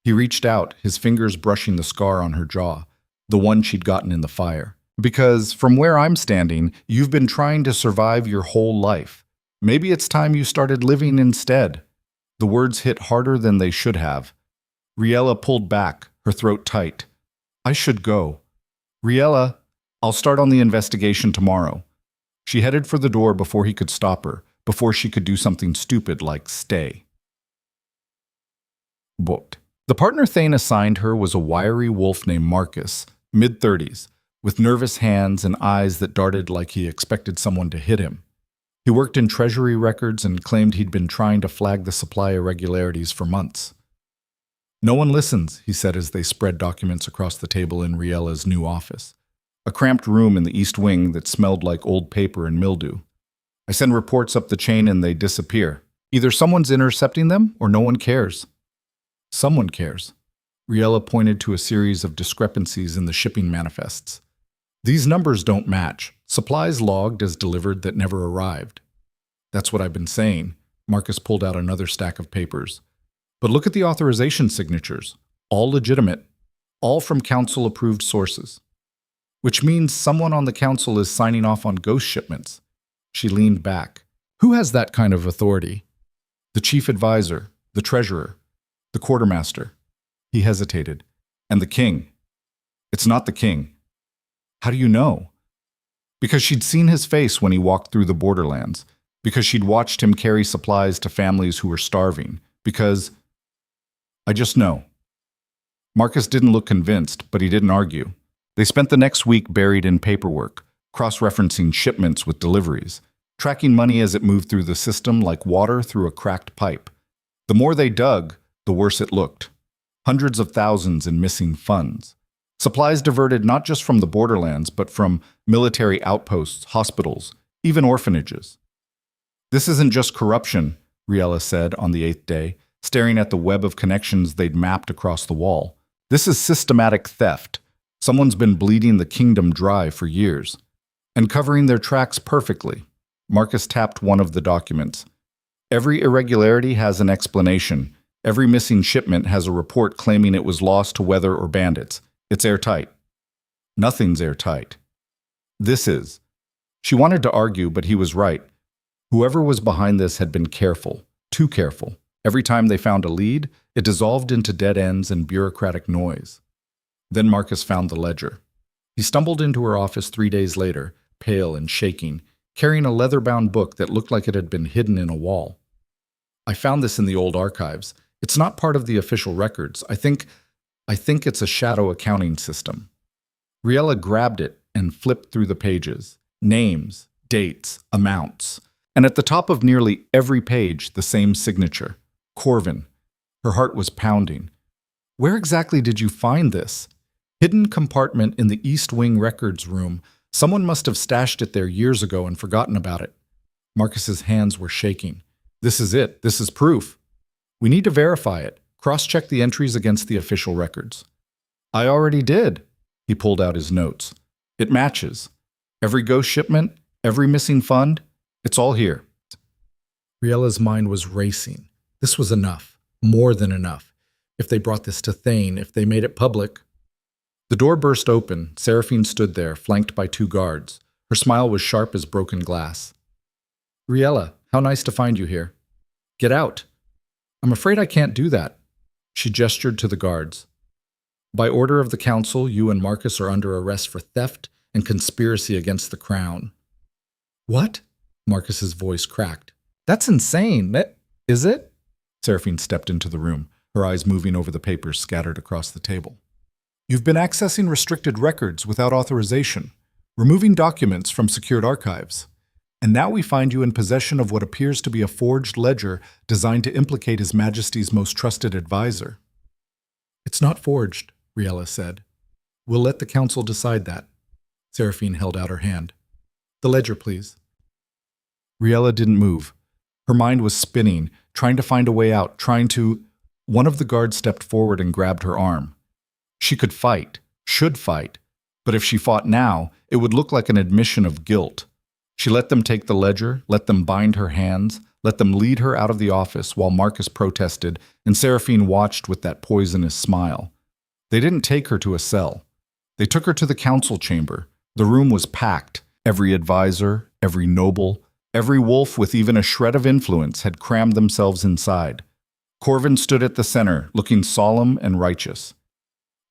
He reached out, his fingers brushing the scar on her jaw, the one she'd gotten in the fire. Because, from where I'm standing, you've been trying to survive your whole life. Maybe it's time you started living instead. The words hit harder than they should have. Riella pulled back, her throat tight. I should go. Riella, I'll start on the investigation tomorrow. She headed for the door before he could stop her, before she could do something stupid like stay. Booked. The partner Thane assigned her was a wiry wolf named Marcus, mid-30s, with nervous hands and eyes that darted like he expected someone to hit him. He worked in treasury records and claimed he'd been trying to flag the supply irregularities for months. No one listens, he said as they spread documents across the table in Riella's new office. A cramped room in the east wing that smelled like old paper and mildew. I send reports up the chain and they disappear. Either someone's intercepting them or no one cares. Someone cares. Riella pointed to a series of discrepancies in the shipping manifests. These numbers don't match. Supplies logged as delivered that never arrived. That's what I've been saying. Marcus pulled out another stack of papers. But look at the authorization signatures. All legitimate. All from council-approved sources. Which means someone on the council is signing off on ghost shipments. She leaned back. Who has that kind of authority? The chief advisor, the treasurer, the quartermaster. He hesitated. And the king. It's not the king. How do you know? Because she'd seen his face when he walked through the borderlands. Because she'd watched him carry supplies to families who were starving. Because I just know. Marcus didn't look convinced, but he didn't argue. They spent the next week buried in paperwork, cross-referencing shipments with deliveries, tracking money as it moved through the system like water through a cracked pipe. The more they dug, the worse it looked. Hundreds of thousands in missing funds. Supplies diverted not just from the borderlands, but from military outposts, hospitals, even orphanages. This isn't just corruption, Riella said on the 8th day, staring at the web of connections they'd mapped across the wall. This is systematic theft. Someone's been bleeding the kingdom dry for years. And covering their tracks perfectly. Marcus tapped one of the documents. Every irregularity has an explanation. Every missing shipment has a report claiming it was lost to weather or bandits. It's airtight. Nothing's airtight. This is. She wanted to argue, but he was right. Whoever was behind this had been careful, too careful. Every time they found a lead, it dissolved into dead ends and bureaucratic noise. Then Marcus found the ledger. He stumbled into her office 3 days later, pale and shaking, carrying a leather-bound book that looked like it had been hidden in a wall. I found this in the old archives. It's not part of the official records. I think it's a shadow accounting system. Riella grabbed it and flipped through the pages. Names, dates, amounts. And at the top of nearly every page, the same signature. Corvin. Her heart was pounding. Where exactly did you find this? Hidden compartment in the East Wing records room. Someone must have stashed it there years ago and forgotten about it. Marcus's hands were shaking. This is it. This is proof. We need to verify it. Cross-check the entries against the official records. I already did. He pulled out his notes. It matches. Every ghost shipment, every missing fund, it's all here. Riella's mind was racing. This was enough. More than enough. If they brought this to Thane, if they made it public. The door burst open. Seraphine stood there, flanked by 2 guards. Her smile was sharp as broken glass. Riella, how nice to find you here. Get out. I'm afraid I can't do that. She gestured to the guards. By order of the council, you and Marcus are under arrest for theft and conspiracy against the crown. What? Marcus's voice cracked. That's insane. Is it? Seraphine stepped into the room, her eyes moving over the papers scattered across the table. You've been accessing restricted records without authorization, removing documents from secured archives. And now we find you in possession of what appears to be a forged ledger designed to implicate His Majesty's most trusted advisor. It's not forged, Riella said. We'll let the council decide that. Seraphine held out her hand. The ledger, please. Riella didn't move. Her mind was spinning, trying to find a way out, One of the guards stepped forward and grabbed her arm. She could fight, should fight, but if she fought now, it would look like an admission of guilt. She let them take the ledger, let them bind her hands, let them lead her out of the office while Marcus protested and Seraphine watched with that poisonous smile. They didn't take her to a cell. They took her to the council chamber. The room was packed. Every advisor, every noble, every wolf with even a shred of influence had crammed themselves inside. Corvin stood at the center, looking solemn and righteous.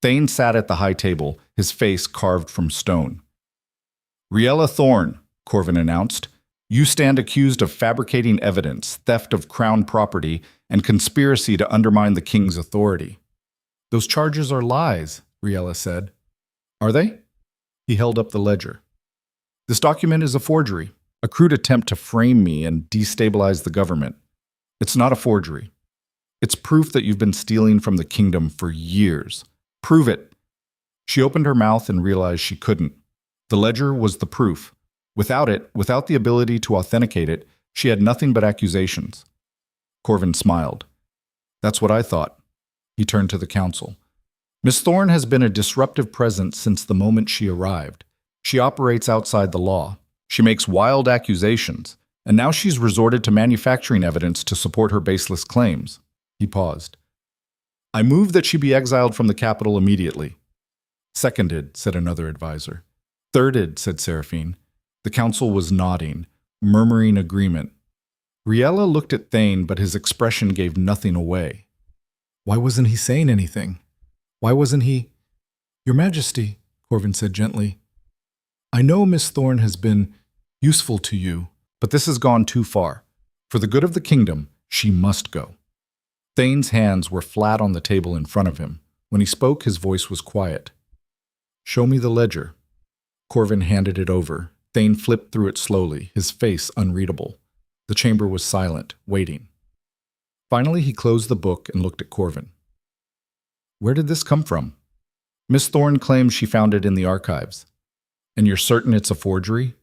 Thane sat at the high table, his face carved from stone. Riella Thorne, Corvin announced, you stand accused of fabricating evidence, theft of crown property, and conspiracy to undermine the king's authority. Those charges are lies, Riella said. Are they? He held up the ledger. This document is a forgery, a crude attempt to frame me and destabilize the government. It's not a forgery. It's proof that you've been stealing from the kingdom for years. Prove it. She opened her mouth and realized she couldn't. The ledger was the proof. Without it, without the ability to authenticate it, she had nothing but accusations. Corvin smiled. That's what I thought. He turned to the council. Miss Thorne has been a disruptive presence since the moment she arrived. She operates outside the law. She makes wild accusations, and now she's resorted to manufacturing evidence to support her baseless claims. He paused. I move that she be exiled from the capital immediately. Seconded, said another advisor. Thirded, said Seraphine. The council was nodding, murmuring agreement. Riella looked at Thane, but his expression gave nothing away. Why wasn't he saying anything? Why wasn't he— Your Majesty, Corvin said gently, I know Miss Thorne has been useful to you, but this has gone too far. For the good of the kingdom, she must go. Thane's hands were flat on the table in front of him. When he spoke, his voice was quiet. Show me the ledger. Corvin handed it over. Thane flipped through it slowly, his face unreadable. The chamber was silent, waiting. Finally, he closed the book and looked at Corvin. Where did this come from? Miss Thorne claims she found it in the archives. And you're certain it's a forgery?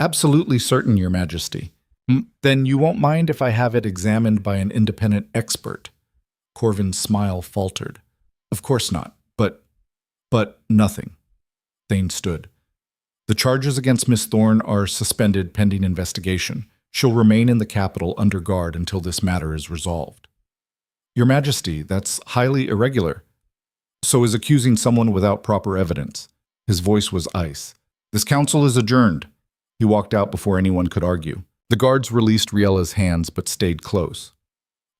Absolutely certain, Your Majesty. Then you won't mind if I have it examined by an independent expert? Corvin's smile faltered. Of course not, but nothing. Thane stood. The charges against Miss Thorne are suspended pending investigation. She'll remain in the capital under guard until this matter is resolved. Your Majesty, that's highly irregular. So is accusing someone without proper evidence. His voice was ice. This council is adjourned. He walked out before anyone could argue. The guards released Riella's hands but stayed close.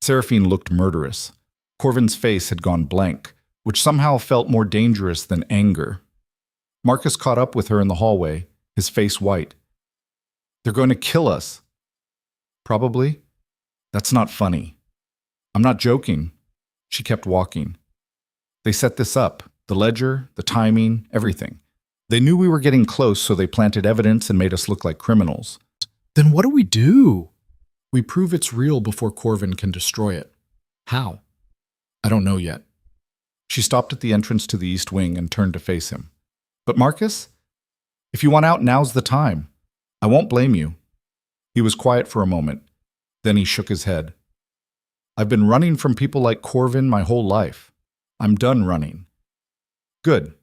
Seraphine looked murderous. Corvin's face had gone blank, which somehow felt more dangerous than anger. Marcus caught up with her in the hallway, his face white. They're going to kill us. Probably. That's not funny. I'm not joking. She kept walking. They set this up, the ledger, the timing, everything. They knew we were getting close, so they planted evidence and made us look like criminals. Then what do we do? We prove it's real before Corvin can destroy it. How? I don't know yet. She stopped at the entrance to the east wing and turned to face him. But Marcus, if you want out, now's the time. I won't blame you. He was quiet for a moment. Then he shook his head. I've been running from people like Corvin my whole life. I'm done running. Good.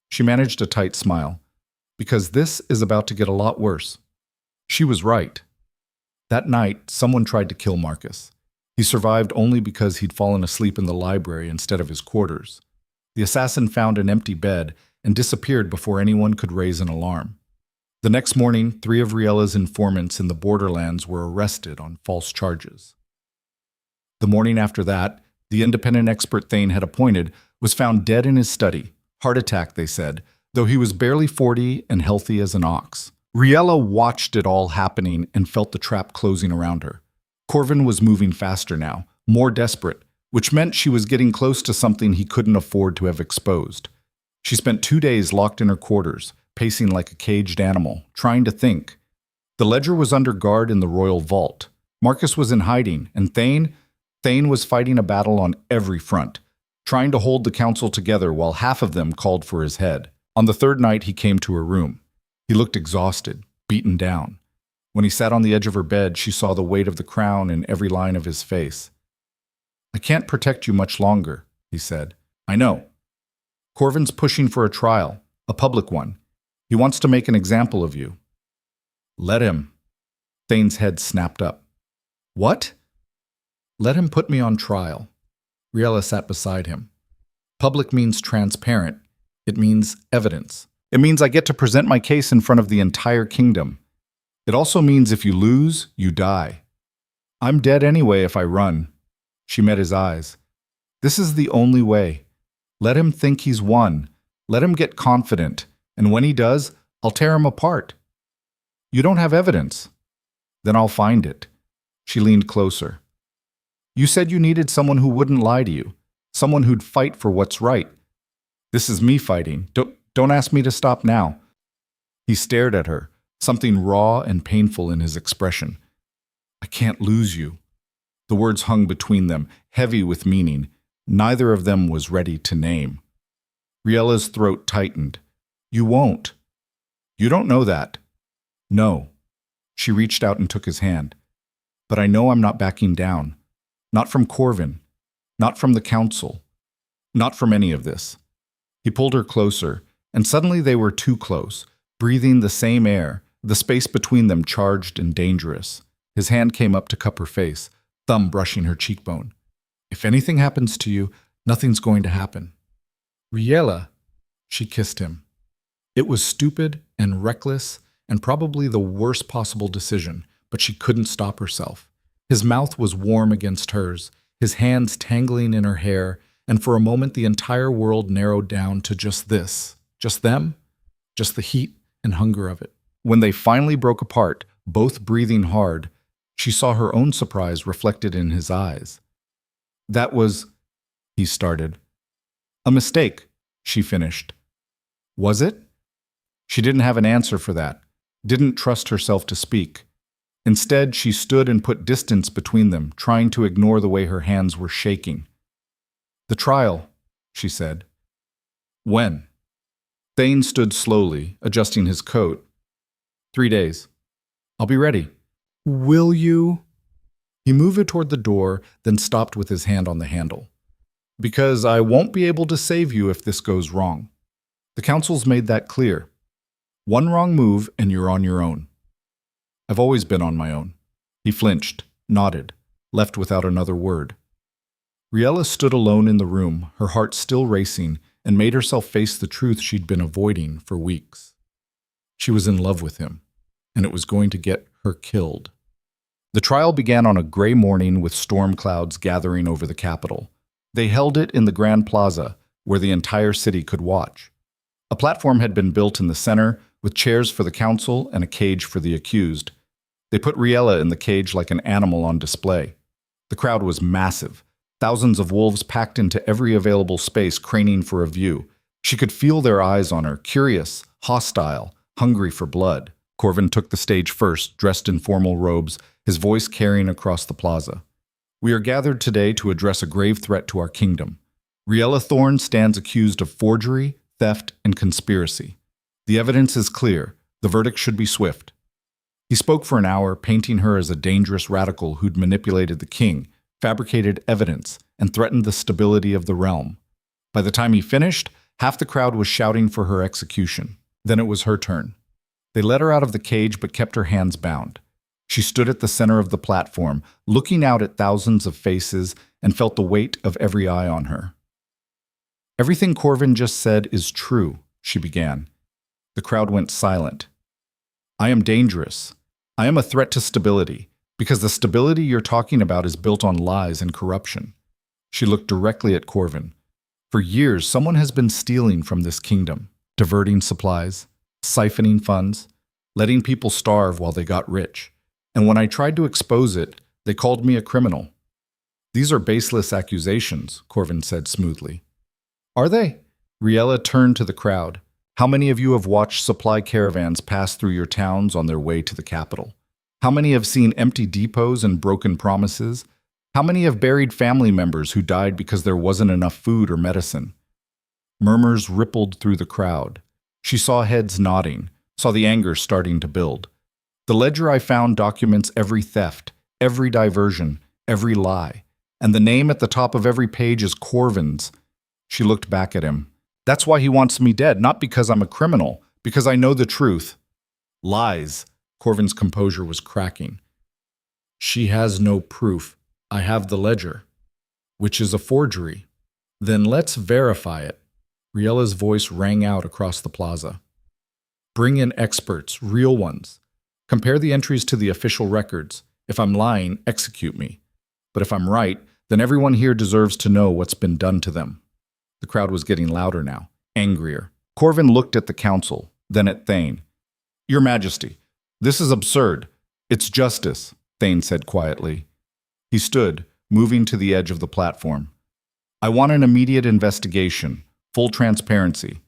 She managed a tight smile. Because this is about to get a lot worse. She was right. That night, someone tried to kill Marcus. He survived only because he'd fallen asleep in the library instead of his quarters. The assassin found an empty bed and disappeared before anyone could raise an alarm. The next morning, 3 of Riella's informants in the borderlands were arrested on false charges. The morning after that, the independent expert Thane had appointed was found dead in his study. Heart attack, they said, though he was barely 40 and healthy as an ox. Riella watched it all happening and felt the trap closing around her. Corvin was moving faster now, more desperate, which meant she was getting close to something he couldn't afford to have exposed. She spent 2 days locked in her quarters, pacing like a caged animal, trying to think. The ledger was under guard in the royal vault. Marcus was in hiding, and Thane was fighting a battle on every front, trying to hold the council together while half of them called for his head. On the 3rd night, he came to her room. He looked exhausted, beaten down. When he sat on the edge of her bed, she saw the weight of the crown in every line of his face. I can't protect you much longer, he said. I know. Corvin's pushing for a trial, a public one. He wants to make an example of you. Let him. Thane's head snapped up. What? Let him put me on trial. Riella sat beside him. Public means transparent. It means evidence. It means I get to present my case in front of the entire kingdom. It also means if you lose, you die. I'm dead anyway if I run. She met his eyes. This is the only way. Let him think he's won. Let him get confident. And when he does, I'll tear him apart. You don't have evidence. Then I'll find it. She leaned closer. You said you needed someone who wouldn't lie to you. Someone who'd fight for what's right. This is me fighting. Don't ask me to stop now. He stared at her, something raw and painful in his expression. I can't lose you. The words hung between them, heavy with meaning neither of them was ready to name. Riella's throat tightened. You won't. You don't know that. No. She reached out and took his hand. But I know I'm not backing down. Not from Corvin. Not from the council. Not from any of this. He pulled her closer, and suddenly they were too close, breathing the same air, the space between them charged and dangerous. His hand came up to cup her face, thumb brushing her cheekbone. If anything happens to you, nothing's going to happen. Riella, she kissed him. It was stupid and reckless and probably the worst possible decision, but she couldn't stop herself. His mouth was warm against hers, his hands tangling in her hair, and for a moment the entire world narrowed down to just this, just them, just the heat and hunger of it. When they finally broke apart, both breathing hard, she saw her own surprise reflected in his eyes. That was, he started. A mistake, she finished. Was it? She didn't have an answer for that, didn't trust herself to speak. Instead, she stood and put distance between them, trying to ignore the way her hands were shaking. The trial, she said. When? Thane stood slowly, adjusting his coat. 3 days. I'll be ready. Will you? He moved toward the door, then stopped with his hand on the handle. Because I won't be able to save you if this goes wrong. The council's made that clear. One wrong move and you're on your own. I've always been on my own. He flinched, nodded, left without another word. Riella stood alone in the room, her heart still racing, and made herself face the truth she'd been avoiding for weeks. She was in love with him, and it was going to get her killed. The trial began on a gray morning with storm clouds gathering over the capital. They held it in the Grand Plaza, where the entire city could watch. A platform had been built in the center, with chairs for the council and a cage for the accused. They put Riella in the cage like an animal on display. The crowd was massive, thousands of wolves packed into every available space, craning for a view. She could feel their eyes on her, curious, hostile, hungry for blood. Corvin took the stage first, dressed in formal robes, his voice carrying across the plaza. We are gathered today to address a grave threat to our kingdom. Riella Thorne stands accused of forgery, theft, and conspiracy. The evidence is clear. The verdict should be swift. He spoke for an hour, painting her as a dangerous radical who'd manipulated the king, fabricated evidence, and threatened the stability of the realm. By the time he finished, half the crowd was shouting for her execution. Then it was her turn. They let her out of the cage but kept her hands bound. She stood at the center of the platform, looking out at thousands of faces, and felt the weight of every eye on her. Everything Corvin just said is true, she began. The crowd went silent. I am dangerous. I am a threat to stability, because the stability you're talking about is built on lies and corruption. She looked directly at Corvin. For years, someone has been stealing from this kingdom, diverting supplies, siphoning funds, letting people starve while they got rich. And when I tried to expose it, they called me a criminal. These are baseless accusations, Corvin said smoothly. Are they? Riella turned to the crowd. How many of you have watched supply caravans pass through your towns on their way to the capital? How many have seen empty depots and broken promises? How many have buried family members who died because there wasn't enough food or medicine? Murmurs rippled through the crowd. She saw heads nodding, saw the anger starting to build. The ledger I found documents every theft, every diversion, every lie. And the name at the top of every page is Corvin's. She looked back at him. That's why he wants me dead, not because I'm a criminal, because I know the truth. Lies. Corvin's composure was cracking. She has no proof. I have the ledger, which is a forgery. Then let's verify it. Riella's voice rang out across the plaza. Bring in experts, real ones. Compare the entries to the official records. If I'm lying, execute me. But if I'm right, then everyone here deserves to know what's been done to them. The crowd was getting louder now, angrier. Corvin looked at the council, then at Thane. Your Majesty, this is absurd. It's justice, Thane said quietly. He stood, moving to the edge of the platform. I want an immediate investigation, full transparency.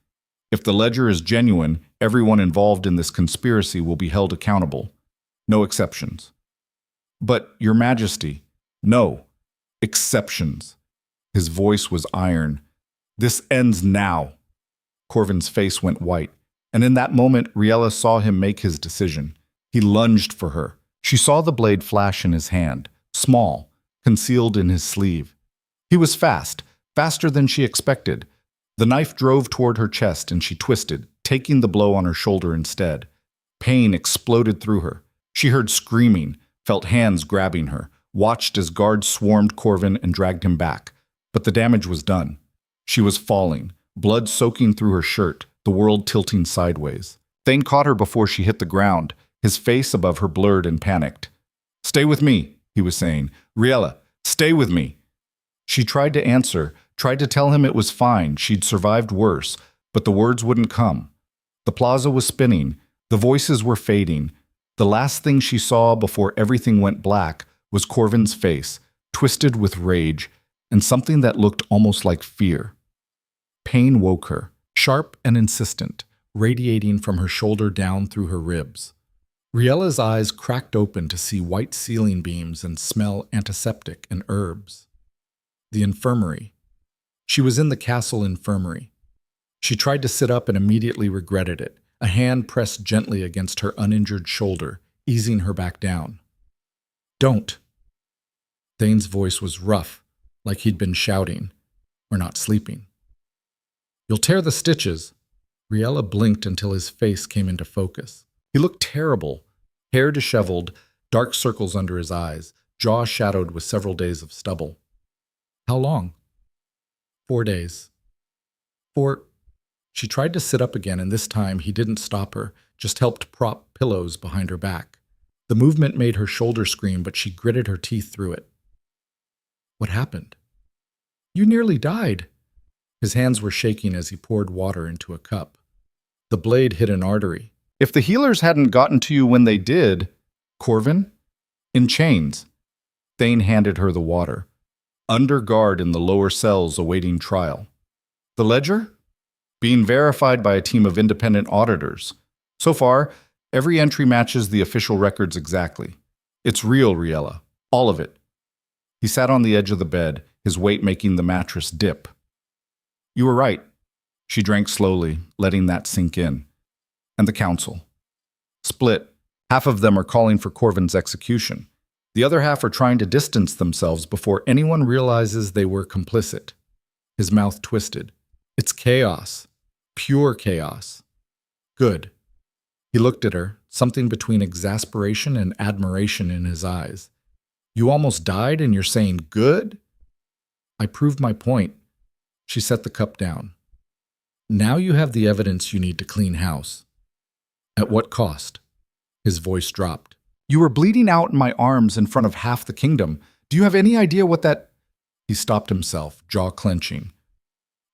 If the ledger is genuine, everyone involved in this conspiracy will be held accountable. No exceptions. But, Your Majesty, no. Exceptions. His voice was iron. This ends now. Corvin's face went white, and in that moment, Riella saw him make his decision. He lunged for her. She saw the blade flash in his hand, small, concealed in his sleeve. He was fast, faster than she expected. The knife drove toward her chest and she twisted, taking the blow on her shoulder instead. Pain exploded through her. She heard screaming, felt hands grabbing her, watched as guards swarmed Corvin and dragged him back. But the damage was done. She was falling, blood soaking through her shirt, the world tilting sideways. Thane caught her before she hit the ground, his face above her blurred and panicked. "Stay with me," he was saying. "Riella, stay with me." She tried to answer, tried to tell him it was fine, she'd survived worse, but the words wouldn't come. The plaza was spinning, the voices were fading. The last thing she saw before everything went black was Corvin's face, twisted with rage, and something that looked almost like fear. Pain woke her, sharp and insistent, radiating from her shoulder down through her ribs. Riella's eyes cracked open to see white ceiling beams and smell antiseptic and herbs. The infirmary. She was in the castle infirmary. She tried to sit up and immediately regretted it. A hand pressed gently against her uninjured shoulder, easing her back down. "Don't." Thane's voice was rough, like he'd been shouting, or not sleeping. "You'll tear the stitches." Riella blinked until his face came into focus. He looked terrible, hair disheveled, dark circles under his eyes, jaw shadowed with several days of stubble. "How long?" 4 days. She tried to sit up again, and this time he didn't stop her, just helped prop pillows behind her back. The movement made her shoulder scream, but she gritted her teeth through it. "What happened?" "You nearly died." His hands were shaking as he poured water into a cup. The blade hit an artery. "If the healers hadn't gotten to you when they did..." "Corvin?" "In chains." Thane handed her the water. "Under guard in the lower cells awaiting trial." "The ledger?" "Being verified by a team of independent auditors. So far, every entry matches the official records exactly. It's real, Riella. All of it." He sat on the edge of the bed, his weight making the mattress dip. "You were right." She drank slowly, letting that sink in. "And the council. Split. Half of them are calling for Corvin's execution. The other half are trying to distance themselves before anyone realizes they were complicit." His mouth twisted. "It's chaos. Pure chaos." "Good." He looked at her, something between exasperation and admiration in his eyes. "You almost died and you're saying good?" "I proved my point." She set the cup down. "Now you have the evidence you need to clean house." "At what cost?" His voice dropped. "You were bleeding out in my arms in front of half the kingdom. Do you have any idea what that..." He stopped himself, jaw clenching.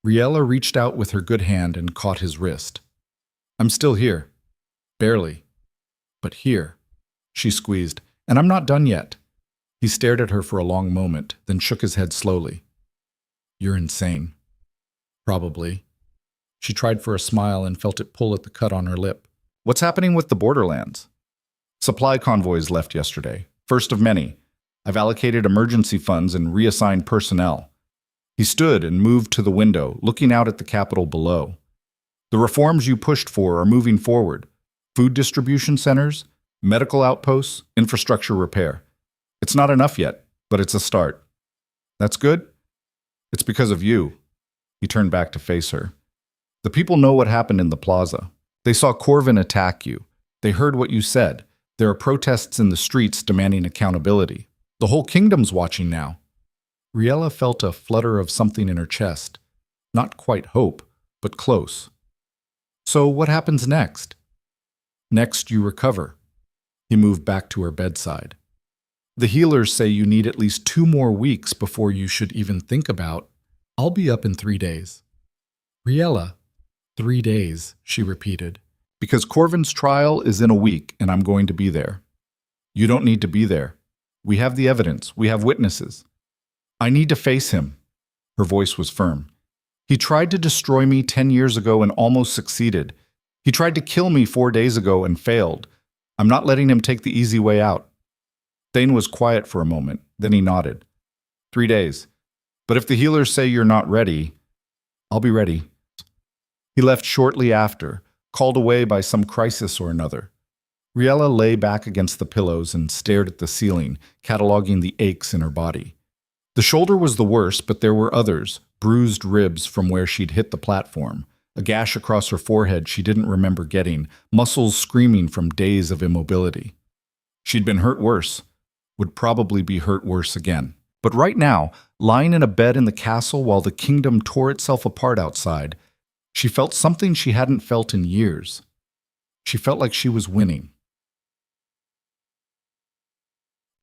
Riella reached out with her good hand and caught his wrist. "I'm still here. Barely. But here." She squeezed. "And I'm not done yet." He stared at her for a long moment, then shook his head slowly. "You're insane." "Probably." She tried for a smile and felt it pull at the cut on her lip. "What's happening with the borderlands?" "Supply convoys left yesterday. First of many. I've allocated emergency funds and reassigned personnel." He stood and moved to the window, looking out at the capital below. "The reforms you pushed for are moving forward. Food distribution centers, medical outposts, infrastructure repair. It's not enough yet, but it's a start." "That's good?" "It's because of you." He turned back to face her. "The people know what happened in the plaza. They saw Corvin attack you. They heard what you said. There are protests in the streets demanding accountability. The whole kingdom's watching now." Riella felt a flutter of something in her chest. Not quite hope, but close. "So what happens next?" "Next you recover." He moved back to her bedside. "The healers say you need at least 2 more weeks before you should even think about..." "I'll be up in 3 days." "Riella." 3 days, she repeated. "Because Corvin's trial is in a week and I'm going to be there." "You don't need to be there. We have the evidence. We have witnesses." "I need to face him." Her voice was firm. "He tried to destroy me 10 years ago and almost succeeded. He tried to kill me 4 days ago and failed. I'm not letting him take the easy way out." Thane was quiet for a moment, then he nodded. 3 days. But if the healers say you're not ready, I'll be ready. He left shortly after, called away by some crisis or another. Riella lay back against the pillows and stared at the ceiling, cataloging the aches in her body. The shoulder was the worst, but there were others, bruised ribs from where she'd hit the platform, a gash across her forehead she didn't remember getting, muscles screaming from days of immobility. She'd been hurt worse, would probably be hurt worse again. But right now, lying in a bed in the castle while the kingdom tore itself apart outside, she felt something she hadn't felt in years. She felt like she was winning.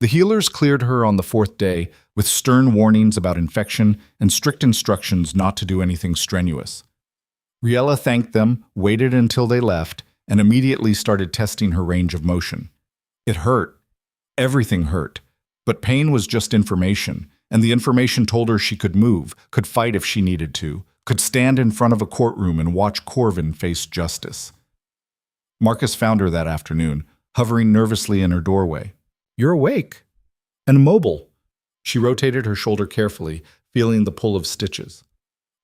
The healers cleared her on the 4th day with stern warnings about infection and strict instructions not to do anything strenuous. Riella thanked them, waited until they left, and immediately started testing her range of motion. It hurt. Everything hurt. But pain was just information, and the information told her she could move, could fight if she needed to, could stand in front of a courtroom and watch Corvin face justice. Marcus found her that afternoon, hovering nervously in her doorway. "You're awake and mobile." She rotated her shoulder carefully, feeling the pull of stitches.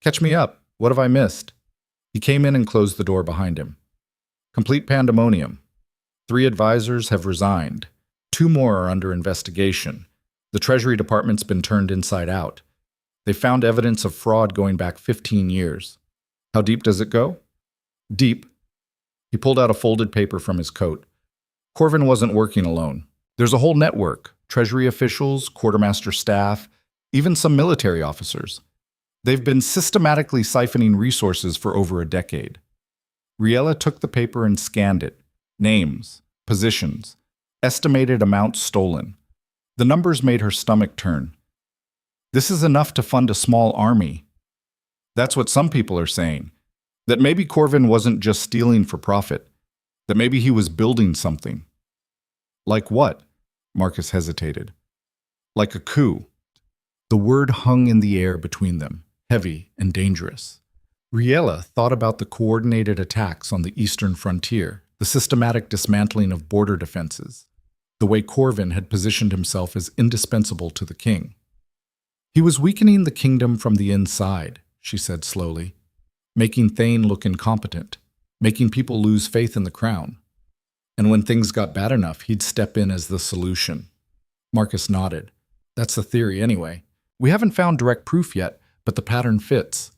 "Catch me up. What have I missed?" He came in and closed the door behind him. "Complete pandemonium. 3 advisors have resigned. 2 more are under investigation. The Treasury Department's been turned inside out. They found evidence of fraud going back 15 years. How deep does it go?" "Deep." He pulled out a folded paper from his coat. Corvin wasn't working alone. There's a whole network, Treasury officials, quartermaster staff, even some military officers. They've been systematically siphoning resources for over a decade. Riella took the paper and scanned it. Names, positions, estimated amounts stolen. The numbers made her stomach turn. This is enough to fund a small army. That's what some people are saying. That maybe Corvin wasn't just stealing for profit. That maybe he was building something. Like what? Marcus hesitated. Like a coup. The word hung in the air between them, heavy and dangerous. Riella thought about the coordinated attacks on the eastern frontier, the systematic dismantling of border defenses, the way Corvin had positioned himself as indispensable to the king. "He was weakening the kingdom from the inside," she said slowly, "making Thane look incompetent, making people lose faith in the crown. And when things got bad enough, he'd step in as the solution." Marcus nodded. "That's the theory anyway. We haven't found direct proof yet, but the pattern fits.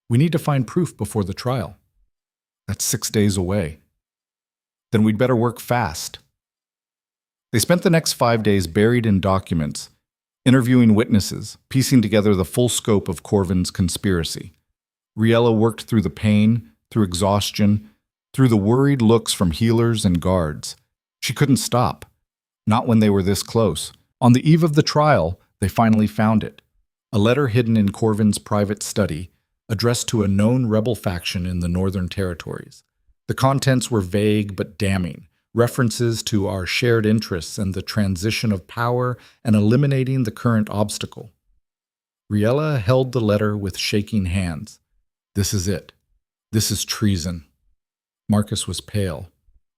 We need to find proof before the trial. That's 6 days away. Then we'd better work fast." They spent the next 5 days buried in documents, interviewing witnesses, piecing together the full scope of Corvin's conspiracy. Riella worked through the pain, through exhaustion, through the worried looks from healers and guards. She couldn't stop. Not when they were this close. On the eve of the trial, they finally found it. A letter hidden in Corvin's private study, addressed to a known rebel faction in the Northern Territories. The contents were vague but damning, references to our shared interests and the transition of power and eliminating the current obstacle. Riella held the letter with shaking hands. "This is it. This is treason." Marcus was pale.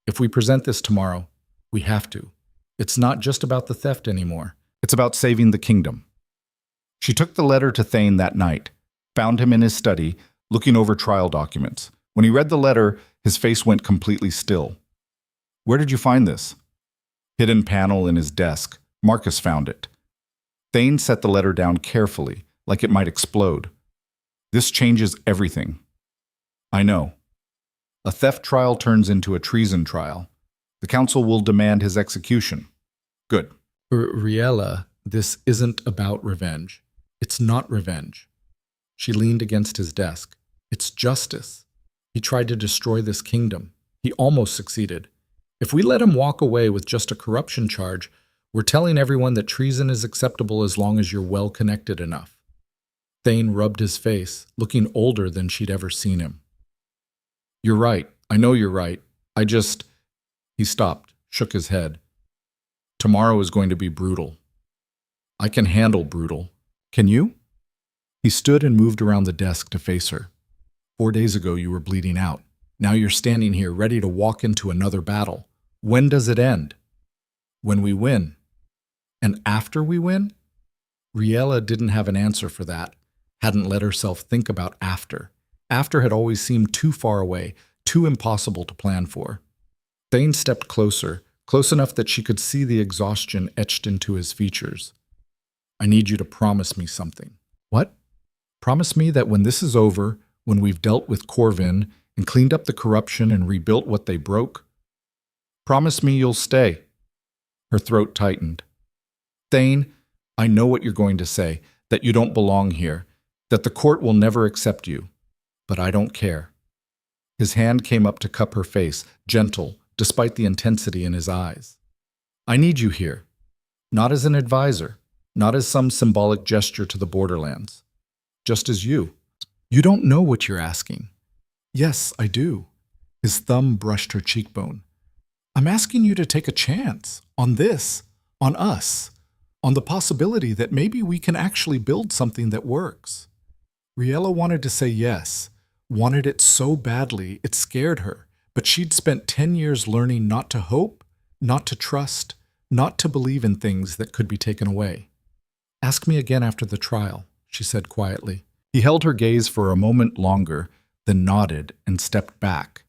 "If we present this tomorrow, we have to. It's not just about the theft anymore. It's about saving the kingdom." She took the letter to Thane that night, found him in his study, looking over trial documents. When he read the letter, his face went completely still. "Where did you find this?" "Hidden panel in his desk. Marcus found it." Thane set the letter down carefully, like it might explode. "This changes everything." "I know. A theft trial turns into a treason trial. The council will demand his execution." "Good." "Riella, this isn't about revenge. It's not revenge." She leaned against his desk. "It's justice. He tried to destroy this kingdom. He almost succeeded. If we let him walk away with just a corruption charge, we're telling everyone that treason is acceptable as long as you're well connected enough." Thane rubbed his face, looking older than she'd ever seen him. "You're right. I know you're right. He stopped, shook his head. "Tomorrow is going to be brutal. I can handle brutal. Can you?" He stood and moved around the desk to face her. 4 days ago you were bleeding out. Now you're standing here ready to walk into another battle. When does it end? When we win. And after we win? Riella didn't have an answer for that, hadn't let herself think about after. After had always seemed too far away, too impossible to plan for. Thane stepped closer, close enough that she could see the exhaustion etched into his features. I need you to promise me something. What? Promise me that when this is over, when we've dealt with Corvin and cleaned up the corruption and rebuilt what they broke, promise me you'll stay. Her throat tightened. Thane, I know what you're going to say, that you don't belong here, that the court will never accept you. But I don't care. His hand came up to cup her face, gentle, despite the intensity in his eyes. I need you here, not as an advisor, not as some symbolic gesture to the borderlands, just as you. You don't know what you're asking. Yes, I do. His thumb brushed her cheekbone. I'm asking you to take a chance on this, on us, on the possibility that maybe we can actually build something that works. Riella wanted to say yes, wanted it so badly it scared her, but she'd spent 10 years learning not to hope, not to trust, not to believe in things that could be taken away. Ask me again after the trial, she said quietly. He held her gaze for a moment longer, then nodded and stepped back.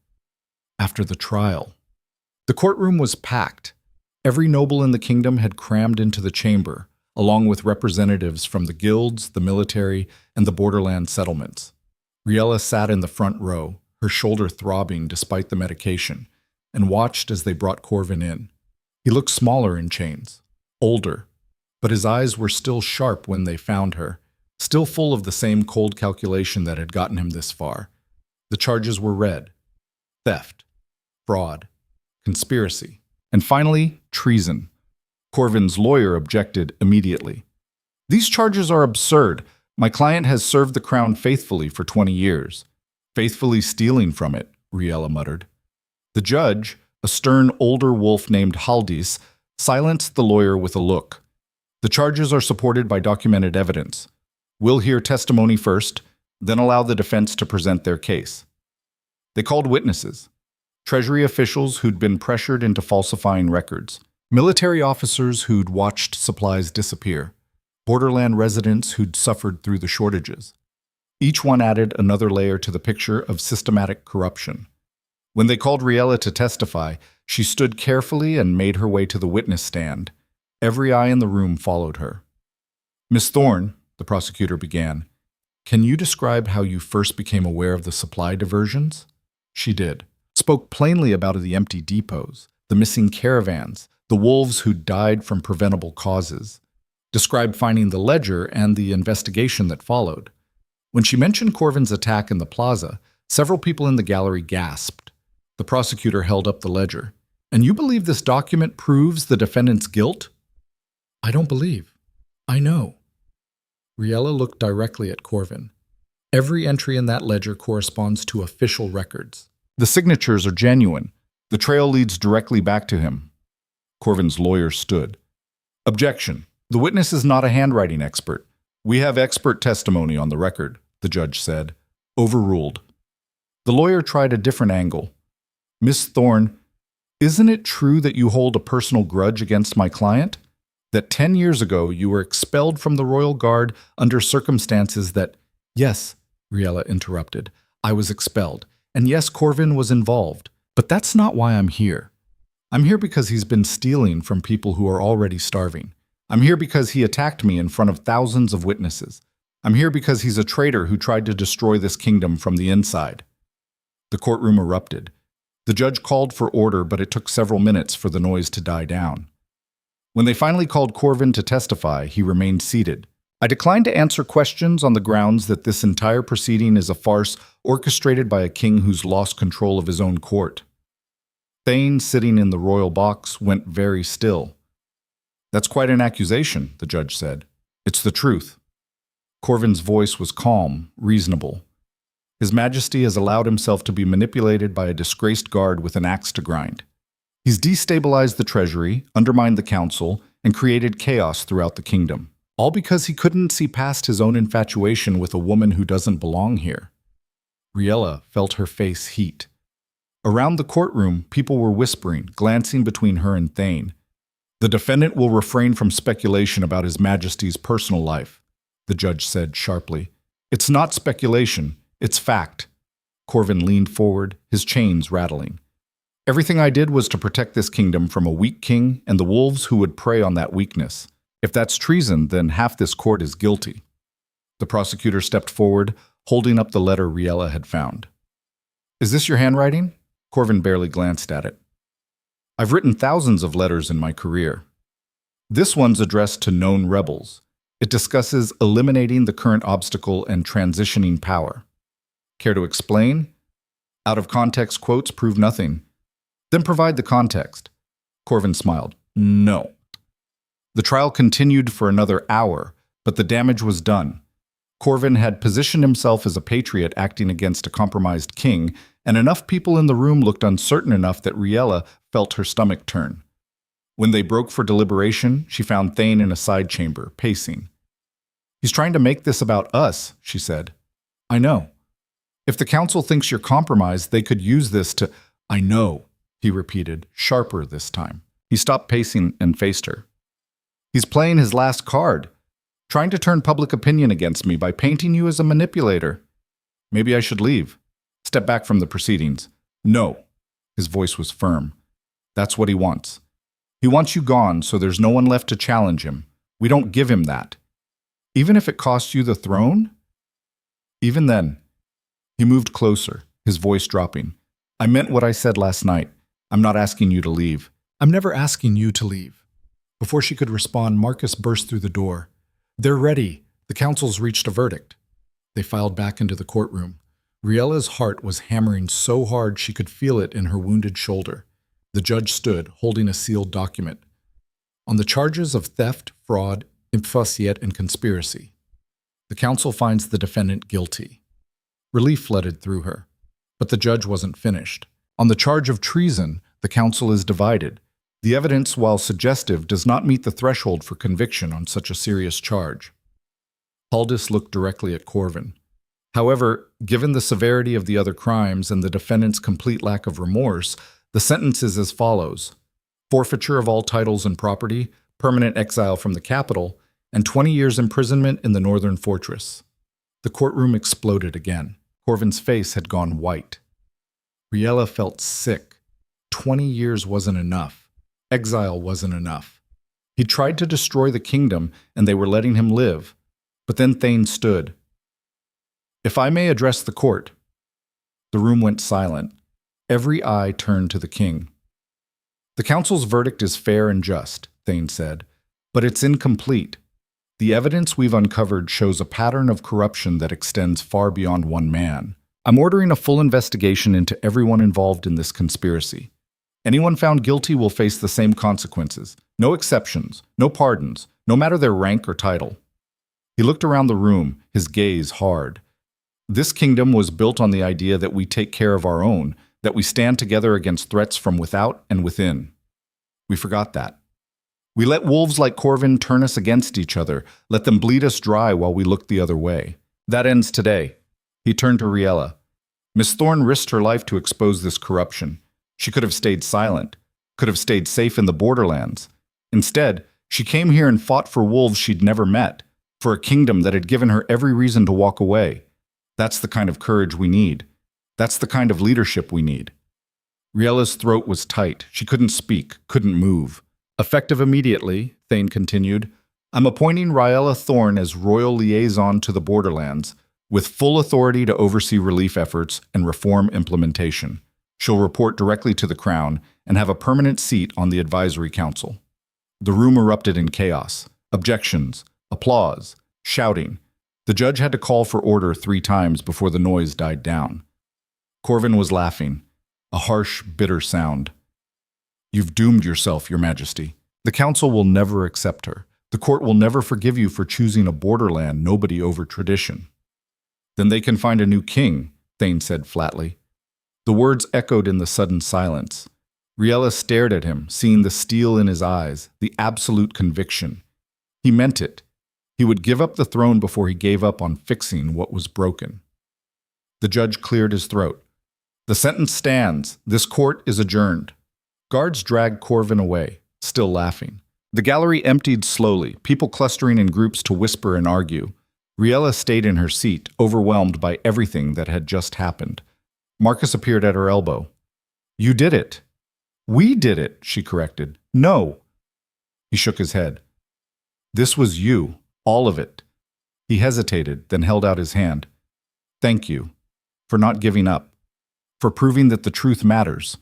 After the trial. The courtroom was packed. Every noble in the kingdom had crammed into the chamber, along with representatives from the guilds, the military, and the borderland settlements. Riella sat in the front row, her shoulder throbbing despite the medication, and watched as they brought Corvin in. He looked smaller in chains, older, but his eyes were still sharp when they found her, still full of the same cold calculation that had gotten him this far. The charges were read: theft, fraud, conspiracy, and finally, treason. Corvin's lawyer objected immediately. These charges are absurd. My client has served the crown faithfully for 20 years. Faithfully stealing from it, Riella muttered. The judge, a stern older wolf named Haldis, silenced the lawyer with a look. The charges are supported by documented evidence. We'll hear testimony first, then allow the defense to present their case. They called witnesses. Treasury officials who'd been pressured into falsifying records. Military officers who'd watched supplies disappear. Borderland residents who'd suffered through the shortages. Each one added another layer to the picture of systematic corruption. When they called Riella to testify, she stood carefully and made her way to the witness stand. Every eye in the room followed her. Miss Thorne, the prosecutor began, can you describe how you first became aware of the supply diversions? She did. Spoke plainly about the empty depots, the missing caravans, the wolves who died from preventable causes. Described finding the ledger and the investigation that followed. When she mentioned Corvin's attack in the plaza, several people in the gallery gasped. The prosecutor held up the ledger. And you believe this document proves the defendant's guilt? I don't believe. I know. Riella looked directly at Corvin. Every entry in that ledger corresponds to official records. The signatures are genuine. The trail leads directly back to him. Corvin's lawyer stood. Objection. The witness is not a handwriting expert. We have expert testimony on the record, the judge said. Overruled. The lawyer tried a different angle. Miss Thorne, isn't it true that you hold a personal grudge against my client? That 10 years ago you were expelled from the Royal Guard under circumstances that— Yes, Riella interrupted. I was expelled. And yes, Corvin was involved. But that's not why I'm here. I'm here because he's been stealing from people who are already starving. I'm here because he attacked me in front of thousands of witnesses. I'm here because he's a traitor who tried to destroy this kingdom from the inside. The courtroom erupted. The judge called for order, but it took several minutes for the noise to die down. When they finally called Corvin to testify, he remained seated. I decline to answer questions on the grounds that this entire proceeding is a farce orchestrated by a king who's lost control of his own court. Thane, sitting in the royal box, went very still. That's quite an accusation, the judge said. It's the truth. Corvin's voice was calm, reasonable. His Majesty has allowed himself to be manipulated by a disgraced guard with an axe to grind. He's destabilized the treasury, undermined the council, and created chaos throughout the kingdom. All because he couldn't see past his own infatuation with a woman who doesn't belong here. Riella felt her face heat. Around the courtroom, people were whispering, glancing between her and Thane. The defendant will refrain from speculation about His Majesty's personal life, the judge said sharply. It's not speculation, it's fact. Corvin leaned forward, his chains rattling. Everything I did was to protect this kingdom from a weak king and the wolves who would prey on that weakness. If that's treason, then half this court is guilty. The prosecutor stepped forward, holding up the letter Riella had found. Is this your handwriting? Corvin barely glanced at it. I've written thousands of letters in my career. This one's addressed to known rebels. It discusses eliminating the current obstacle and transitioning power. Care to explain? Out of context quotes prove nothing. Then provide the context. Corvin smiled. No. The trial continued for another hour, but the damage was done. Corvin had positioned himself as a patriot acting against a compromised king, and enough people in the room looked uncertain enough that Riella felt her stomach turn. When they broke for deliberation, she found Thane in a side chamber, pacing. He's trying to make this about us, she said. I know. If the council thinks you're compromised, they could use this to... I know, he repeated, sharper this time. He stopped pacing and faced her. He's playing his last card, trying to turn public opinion against me by painting you as a manipulator. Maybe I should leave. Step back from the proceedings. No. His voice was firm. That's what he wants. He wants you gone so there's no one left to challenge him. We don't give him that. Even if it costs you the throne? Even then. He moved closer, his voice dropping. I meant what I said last night. I'm not asking you to leave. I'm never asking you to leave. Before she could respond, Marcus burst through the door. They're ready. The council's reached a verdict. They filed back into the courtroom. Riella's heart was hammering so hard she could feel it in her wounded shoulder. The judge stood, holding a sealed document. On the charges of theft, fraud, imfaciet, and conspiracy, the council finds the defendant guilty. Relief flooded through her. But the judge wasn't finished. On the charge of treason, the council is divided. The evidence, while suggestive, does not meet the threshold for conviction on such a serious charge. Haldis looked directly at Corvin. However, given the severity of the other crimes and the defendant's complete lack of remorse, the sentence is as follows: forfeiture of all titles and property, permanent exile from the capital, and 20 years imprisonment in the northern fortress. The courtroom exploded again. Corvin's face had gone white. Riella felt sick. 20 years wasn't enough. Exile wasn't enough. He tried to destroy the kingdom, and they were letting him live. But then Thane stood. If I may address the court. The room went silent. Every eye turned to the king. The council's verdict is fair and just, Thane said, but it's incomplete. The evidence we've uncovered shows a pattern of corruption that extends far beyond one man. I'm ordering a full investigation into everyone involved in this conspiracy. Anyone found guilty will face the same consequences. No exceptions, no pardons, no matter their rank or title. He looked around the room, his gaze hard. This kingdom was built on the idea that we take care of our own, that we stand together against threats from without and within. We forgot that. We let wolves like Corvin turn us against each other, let them bleed us dry while we look the other way. That ends today. He turned to Riella. Miss Thorne risked her life to expose this corruption. She could have stayed silent, could have stayed safe in the borderlands. Instead, she came here and fought for wolves she'd never met, for a kingdom that had given her every reason to walk away. That's the kind of courage we need. That's the kind of leadership we need. Riella's throat was tight. She couldn't speak, couldn't move. Effective immediately, Thane continued, I'm appointing Riella Thorne as royal liaison to the borderlands, with full authority to oversee relief efforts and reform implementation. She'll report directly to the crown and have a permanent seat on the advisory council. The room erupted in chaos. Objections, applause, shouting. The judge had to call for order 3 times before the noise died down. Corvin was laughing, a harsh, bitter sound. You've doomed yourself, Your Majesty. The council will never accept her. The court will never forgive you for choosing a borderland nobody over tradition. Then they can find a new king, Thane said flatly. The words echoed in the sudden silence. Riella stared at him, seeing the steel in his eyes, the absolute conviction. He meant it. He would give up the throne before he gave up on fixing what was broken. The judge cleared his throat. The sentence stands. This court is adjourned. Guards dragged Corvin away, still laughing. The gallery emptied slowly, people clustering in groups to whisper and argue. Riella stayed in her seat, overwhelmed by everything that had just happened. Marcus appeared at her elbow. "You did it." "We did it," she corrected. "No." He shook his head. "This was you, all of it." He hesitated, then held out his hand. "Thank you. For not giving up. For proving that the truth matters."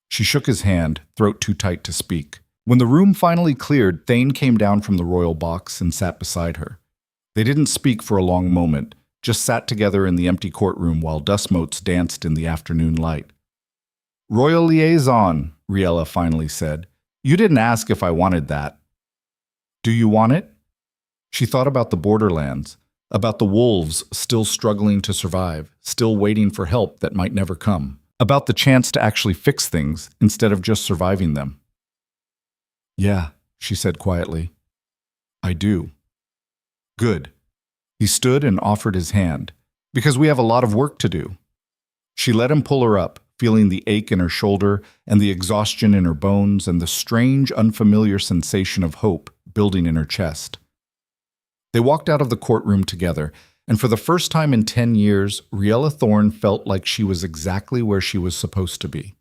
She shook his hand, throat too tight to speak. When the room finally cleared, Thane came down from the royal box and sat beside her. They didn't speak for a long moment, just sat together in the empty courtroom while dust motes danced in the afternoon light. "Royal liaison," Riella finally said. "You didn't ask if I wanted that." "Do you want it?" She thought about the borderlands, about the wolves still struggling to survive, still waiting for help that might never come, about the chance to actually fix things instead of just surviving them. "Yeah," she said quietly. "I do." "Good." He stood and offered his hand. "Because we have a lot of work to do." She let him pull her up, feeling the ache in her shoulder and the exhaustion in her bones and the strange, unfamiliar sensation of hope building in her chest. They walked out of the courtroom together, and for the first time in 10 years, Riella Thorne felt like she was exactly where she was supposed to be.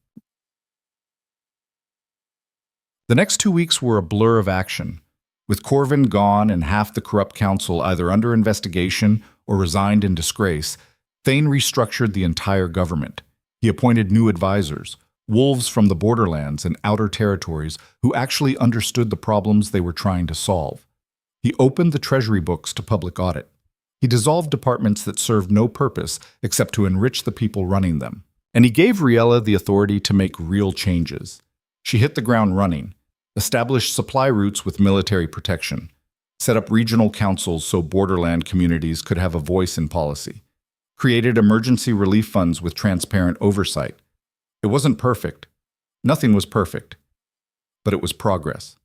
The next 2 weeks were a blur of action. With Corvin gone and half the corrupt council either under investigation or resigned in disgrace, Thane restructured the entire government. He appointed new advisors, wolves from the borderlands and outer territories who actually understood the problems they were trying to solve. He opened the treasury books to public audit. He dissolved departments that served no purpose except to enrich the people running them. And he gave Riella the authority to make real changes. She hit the ground running, established supply routes with military protection, set up regional councils so borderland communities could have a voice in policy, created emergency relief funds with transparent oversight. It wasn't perfect. Nothing was perfect. But it was progress.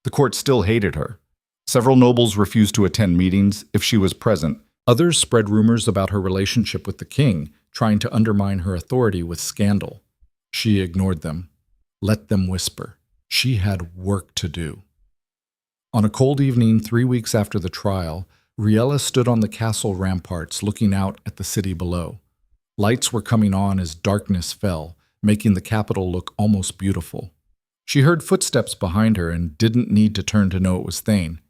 The court still hated her. Several nobles refused to attend meetings if she was present. Others spread rumors about her relationship with the king, trying to undermine her authority with scandal. She ignored them. Let them whisper. She had work to do. On a cold evening 3 weeks after the trial, Riella stood on the castle ramparts looking out at the city below. Lights were coming on as darkness fell, making the capital look almost beautiful. She heard footsteps behind her and didn't need to turn to know it was Thane.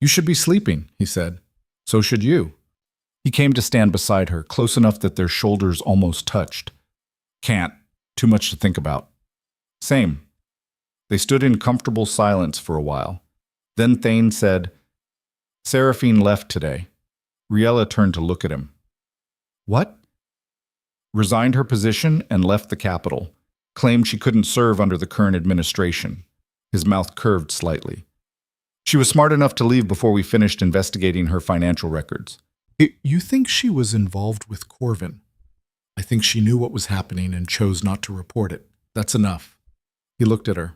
"You should be sleeping," he said. "So should you." He came to stand beside her, close enough that their shoulders almost touched. "Can't. Too much to think about." "Same." They stood in comfortable silence for a while. Then Thane said, "Seraphine left today." Riella turned to look at him. "What?" "Resigned her position and left the capital. Claimed she couldn't serve under the current administration." His mouth curved slightly. "She was smart enough to leave before we finished investigating her financial records." "You think she was involved with Corvin?" "I think she knew what was happening and chose not to report it. That's enough." He looked at her.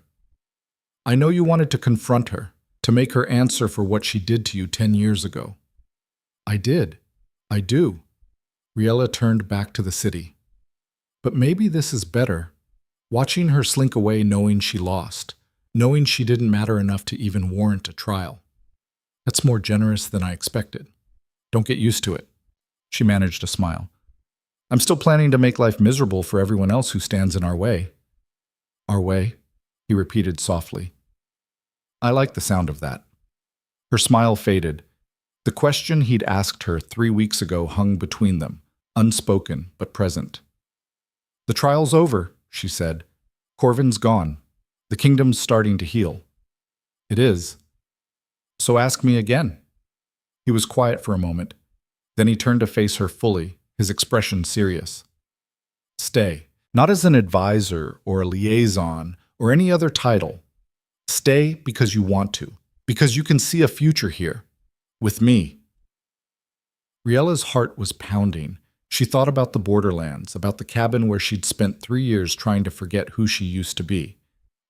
"I know you wanted to confront her, to make her answer for what she did to you 10 years ago." "I did. I do." Riella turned back to the city. "But maybe this is better. Watching her slink away knowing she lost, knowing she didn't matter enough to even warrant a trial. That's more generous than I expected. Don't get used to it." She managed a smile. "I'm still planning to make life miserable for everyone else who stands in our way." "Our way?" he repeated softly. I like the sound of that. Her smile faded. The question he'd asked her 3 weeks ago hung between them, unspoken but present. "The trial's over," she said. "Corvin's gone. The kingdom's starting to heal." "It is." "So ask me again." He was quiet for a moment. Then he turned to face her fully, his expression serious. "Stay. Not as an advisor or a liaison or any other title. Stay because you want to, because you can see a future here, with me." Riella's heart was pounding. She thought about the borderlands, about the cabin where she'd spent 3 years trying to forget who she used to be.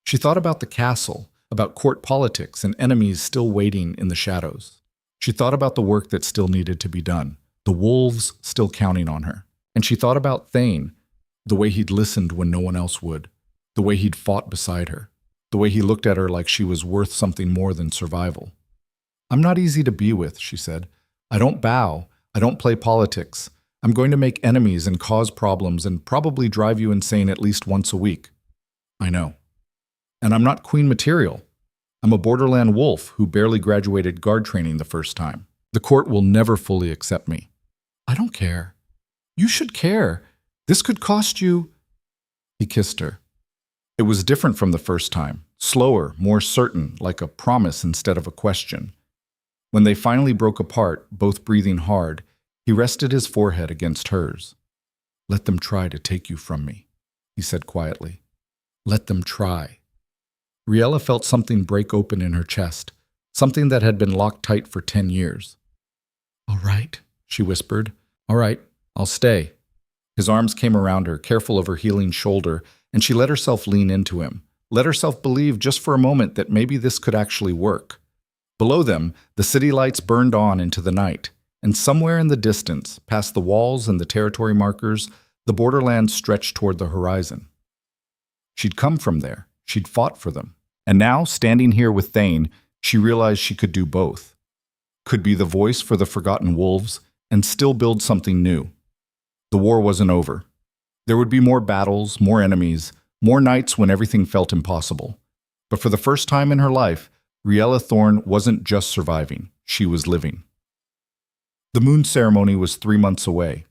She thought about the castle, about court politics and enemies still waiting in the shadows. She thought about the work that still needed to be done, the wolves still counting on her. And she thought about Thane, the way he'd listened when no one else would, the way he'd fought beside her. the way he looked at her like she was worth something more than survival. "I'm not easy to be with," she said. "I don't bow. I don't play politics. I'm going to make enemies and cause problems and probably drive you insane at least once a week." "I know. And I'm not queen material. I'm a borderland wolf who barely graduated guard training the first time. The court will never fully accept me." "I don't care. You should care. This could cost you—" He kissed her. It was different from the first time, slower, more certain, like a promise instead of a question. When they finally broke apart, both breathing hard, he rested his forehead against hers. "Let them try to take you from me," he said quietly. "Let them try." Riella felt something break open in her chest, something that had been locked tight for 10 years. "All right," she whispered. "All right, I'll stay." His arms came around her, careful of her healing shoulder, and she let herself lean into him, let herself believe just for a moment that maybe this could actually work. Below them, the city lights burned on into the night, and somewhere in the distance, past the walls and the territory markers, the borderlands stretched toward the horizon. She'd come from there. She'd fought for them. And now, standing here with Thane, she realized she could do both. Could be the voice for the forgotten wolves and still build something new. The war wasn't over. There would be more battles, more enemies, more nights when everything felt impossible. But for the first time in her life, Riella Thorne wasn't just surviving, she was living. The moon ceremony was 3 months away.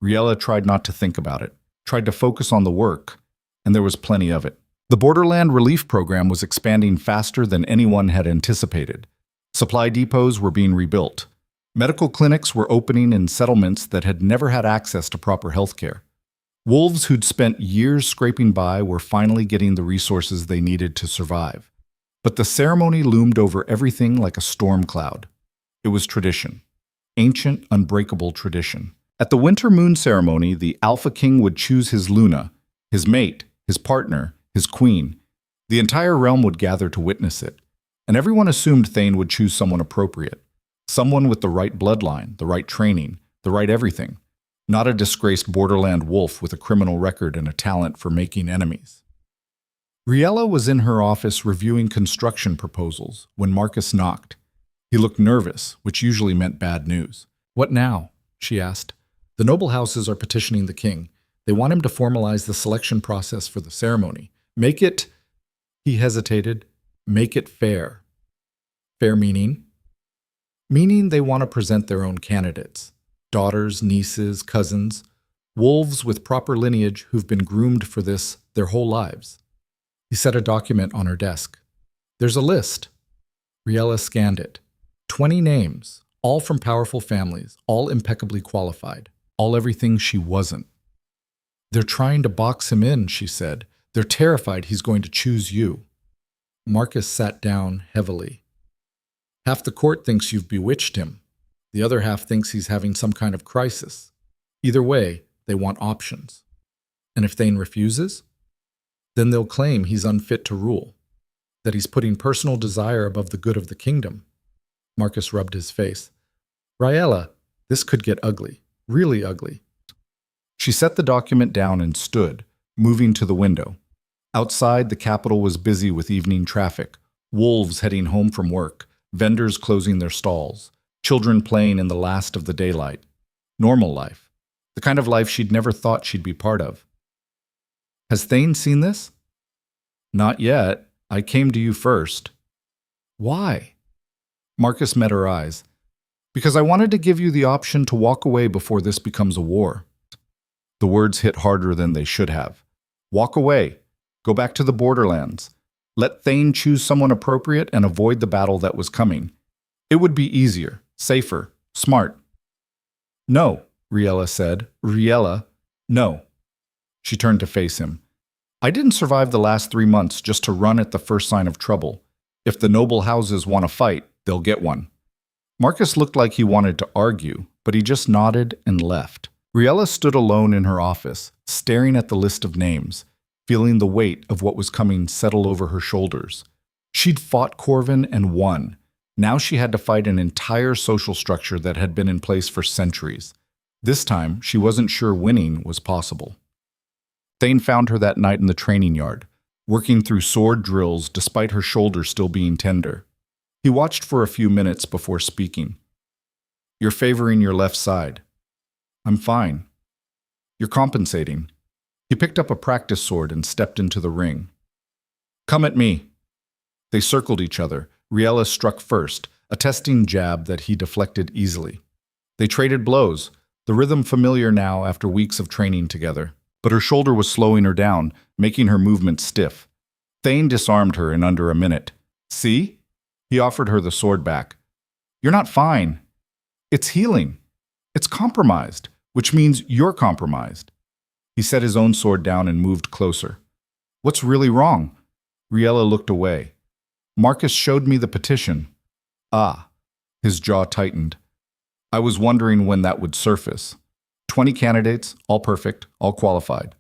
Riella tried not to think about it, tried to focus on the work, and there was plenty of it. The Borderland Relief Program was expanding faster than anyone had anticipated. Supply depots were being rebuilt. Medical clinics were opening in settlements that had never had access to proper health care. Wolves who'd spent years scraping by were finally getting the resources they needed to survive. But the ceremony loomed over everything like a storm cloud. It was tradition. Ancient, unbreakable tradition. At the winter moon ceremony, the Alpha King would choose his Luna, his mate, his partner, his queen. The entire realm would gather to witness it, and everyone assumed Thane would choose someone appropriate. Someone with the right bloodline, the right training, the right everything. Not a disgraced borderland wolf with a criminal record and a talent for making enemies. Riella was in her office reviewing construction proposals when Marcus knocked. He looked nervous, which usually meant bad news. "What now?" she asked. "The noble houses are petitioning the king. They want him to formalize the selection process for the ceremony. Make it—" He hesitated. "Make it fair." "Fair meaning?" "Meaning they want to present their own candidates. Daughters, nieces, cousins. Wolves with proper lineage who've been groomed for this their whole lives." He set a document on her desk. "There's a list." Riella scanned it. 20 names, all from powerful families, all impeccably qualified, all everything she wasn't. "They're trying to box him in," she said. "They're terrified he's going to choose you." Marcus sat down heavily. "Half the court thinks you've bewitched him. The other half thinks he's having some kind of crisis. Either way, they want options. And if Thane refuses, then they'll claim he's unfit to rule, that he's putting personal desire above the good of the kingdom." Marcus rubbed his face. "Riella, this could get ugly, really ugly." She set the document down and stood, moving to the window. Outside, the capital was busy with evening traffic, wolves heading home from work, vendors closing their stalls, children playing in the last of the daylight. Normal life. The kind of life she'd never thought she'd be part of. "Has Thane seen this?" "Not yet. I came to you first." "Why?" Marcus met her eyes. "Because I wanted to give you the option to walk away before this becomes a war." The words hit harder than they should have. Walk away. Go back to the borderlands. Let Thane choose someone appropriate and avoid the battle that was coming. It would be easier, safer, smart. "No," Riella said. "Riella, no." She turned to face him. "I didn't survive the last 3 months just to run at the first sign of trouble. If the noble houses want to fight, they'll get one." Marcus looked like he wanted to argue, but he just nodded and left. Riella stood alone in her office, staring at the list of names, feeling the weight of what was coming settle over her shoulders. She'd fought Corvin and won. Now she had to fight an entire social structure that had been in place for centuries. This time, she wasn't sure winning was possible. Thane found her that night in the training yard. working through sword drills despite her shoulder still being tender. He watched for a few minutes before speaking. "You're favoring your left side." "I'm fine." "You're compensating." He picked up a practice sword and stepped into the ring. "Come at me." They circled each other. Riella struck first, a testing jab that he deflected easily. They traded blows, the rhythm familiar now after weeks of training together. But her shoulder was slowing her down, making her movements stiff. Thane disarmed her in under a minute. "See?" He offered her the sword back. "You're not fine. It's healing. It's compromised, which means you're compromised." He set his own sword down and moved closer. "What's really wrong?" Riella looked away. "Marcus showed me the petition." "Ah." His jaw tightened. "I was wondering when that would surface. 20 candidates, all perfect, all qualified.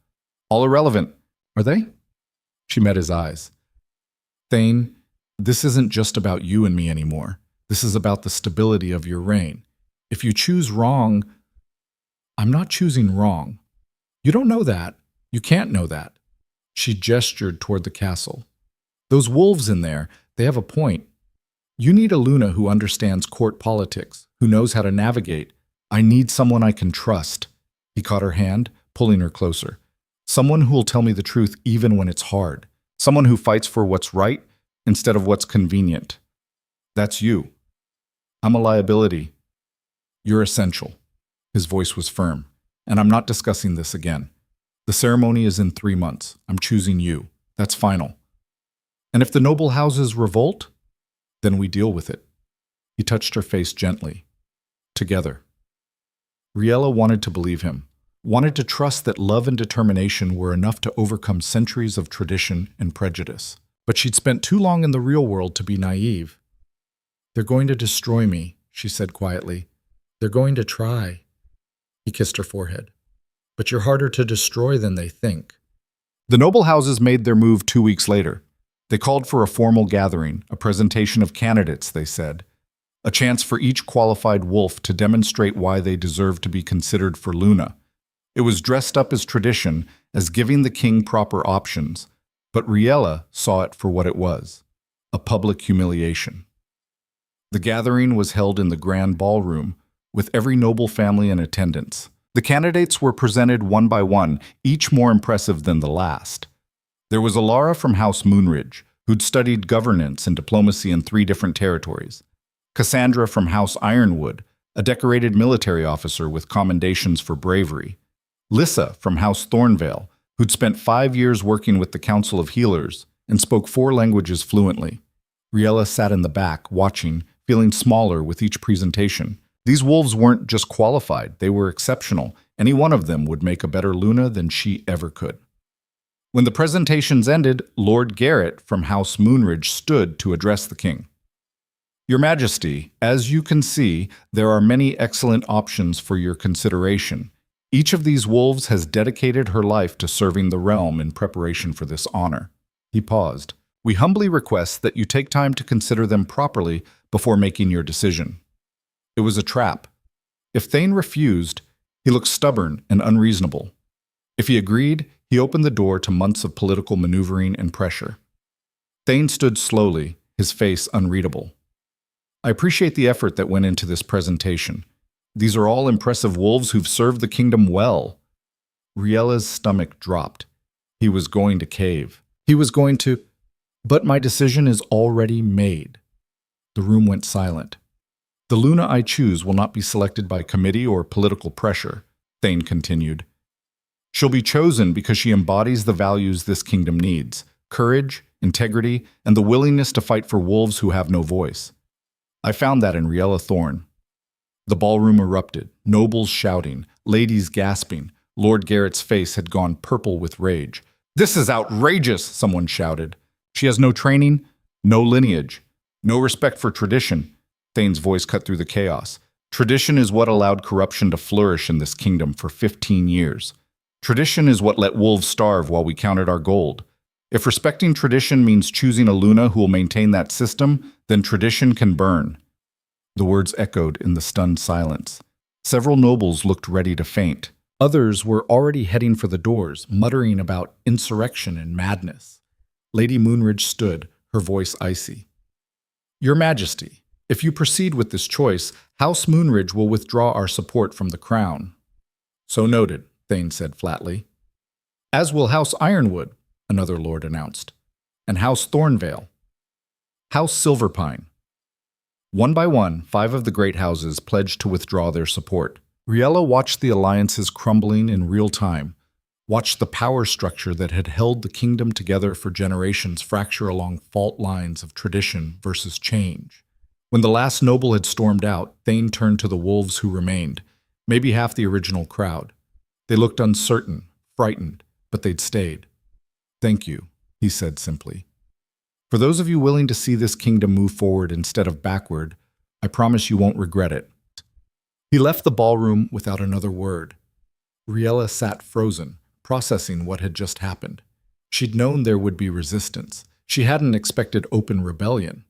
All irrelevant, are they?" She met his eyes. "Thane, this isn't just about you and me anymore. This is about the stability of your reign. If you choose wrong..." "I'm not choosing wrong. You don't know that. You can't know that." She gestured toward the castle. "Those wolves in there, they have a point. You need a Luna who understands court politics, who knows how to navigate. I need someone I can trust." He caught her hand, pulling her closer. "Someone who will tell me the truth even when it's hard. Someone who fights for what's right instead of what's convenient. That's you. I'm a liability. You're essential." His voice was firm. "And I'm not discussing this again. The ceremony is in 3 months. I'm choosing you. That's final. And if the noble houses revolt, then we deal with it." He touched her face gently. "Together." Riella wanted to believe him, wanted to trust that love and determination were enough to overcome centuries of tradition and prejudice. But she'd spent too long in the real world to be naive. "They're going to destroy me," she said quietly. "They're going to try." He kissed her forehead. "But you're harder to destroy than they think." The noble houses made their move 2 weeks later. They called for a formal gathering, a presentation of candidates, they said. A chance for each qualified wolf to demonstrate why they deserve to be considered for Luna. It was dressed up as tradition, as giving the king proper options, but Riella saw it for what it was, a public humiliation. The gathering was held in the grand ballroom, with every noble family in attendance. The candidates were presented one by one, each more impressive than the last. There was Alara from House Moonridge, who'd studied governance and diplomacy in 3 different territories. Cassandra from House Ironwood, a decorated military officer with commendations for bravery. Lissa from House Thornvale, who'd spent 5 years working with the Council of Healers and spoke 4 languages fluently. Riella sat in the back, watching, feeling smaller with each presentation. These wolves weren't just qualified, they were exceptional. Any one of them would make a better Luna than she ever could. When the presentations ended, Lord Garrett from House Moonridge stood to address the king. "Your Majesty, as you can see, there are many excellent options for your consideration. Each of these wolves has dedicated her life to serving the realm in preparation for this honor." He paused. "We humbly request that you take time to consider them properly before making your decision." It was a trap. If Thane refused, he looked stubborn and unreasonable. If he agreed, he opened the door to months of political maneuvering and pressure. Thane stood slowly, his face unreadable. "I appreciate the effort that went into this presentation. These are all impressive wolves who've served the kingdom well." Riella's stomach dropped. He was going to cave. He was going to... "But my decision is already made." The room went silent. "The Luna I choose will not be selected by committee or political pressure," Thane continued. "She'll be chosen because she embodies the values this kingdom needs: courage, integrity, and the willingness to fight for wolves who have no voice. I found that in Riella Thorne." The ballroom erupted, nobles shouting, ladies gasping. Lord Garrett's face had gone purple with rage. "This is outrageous," someone shouted. "She has no training, no lineage, no respect for tradition." Thane's voice cut through the chaos. "Tradition is what allowed corruption to flourish in this kingdom for 15 years. Tradition is what let wolves starve while we counted our gold. If respecting tradition means choosing a Luna who will maintain that system, then tradition can burn." The words echoed in the stunned silence. Several nobles looked ready to faint. Others were already heading for the doors, muttering about insurrection and madness. Lady Moonridge stood, her voice icy. Your Majesty, if you proceed with this choice, House Moonridge will withdraw our support from the crown. So noted, Thane said flatly. As will House Ironwood, another lord announced, and House Thornvale. House Silverpine. One by one, 5 of the great houses pledged to withdraw their support. Riella watched the alliances crumbling in real time, watched the power structure that had held the kingdom together for generations fracture along fault lines of tradition versus change. When the last noble had stormed out, Thane turned to the wolves who remained, maybe half the original crowd. They looked uncertain, frightened, but they'd stayed. Thank you, he said simply. For those of you willing to see this kingdom move forward instead of backward, I promise you won't regret it. He left the ballroom without another word. Riella sat frozen, processing what had just happened. She'd known there would be resistance. She hadn't expected open rebellion.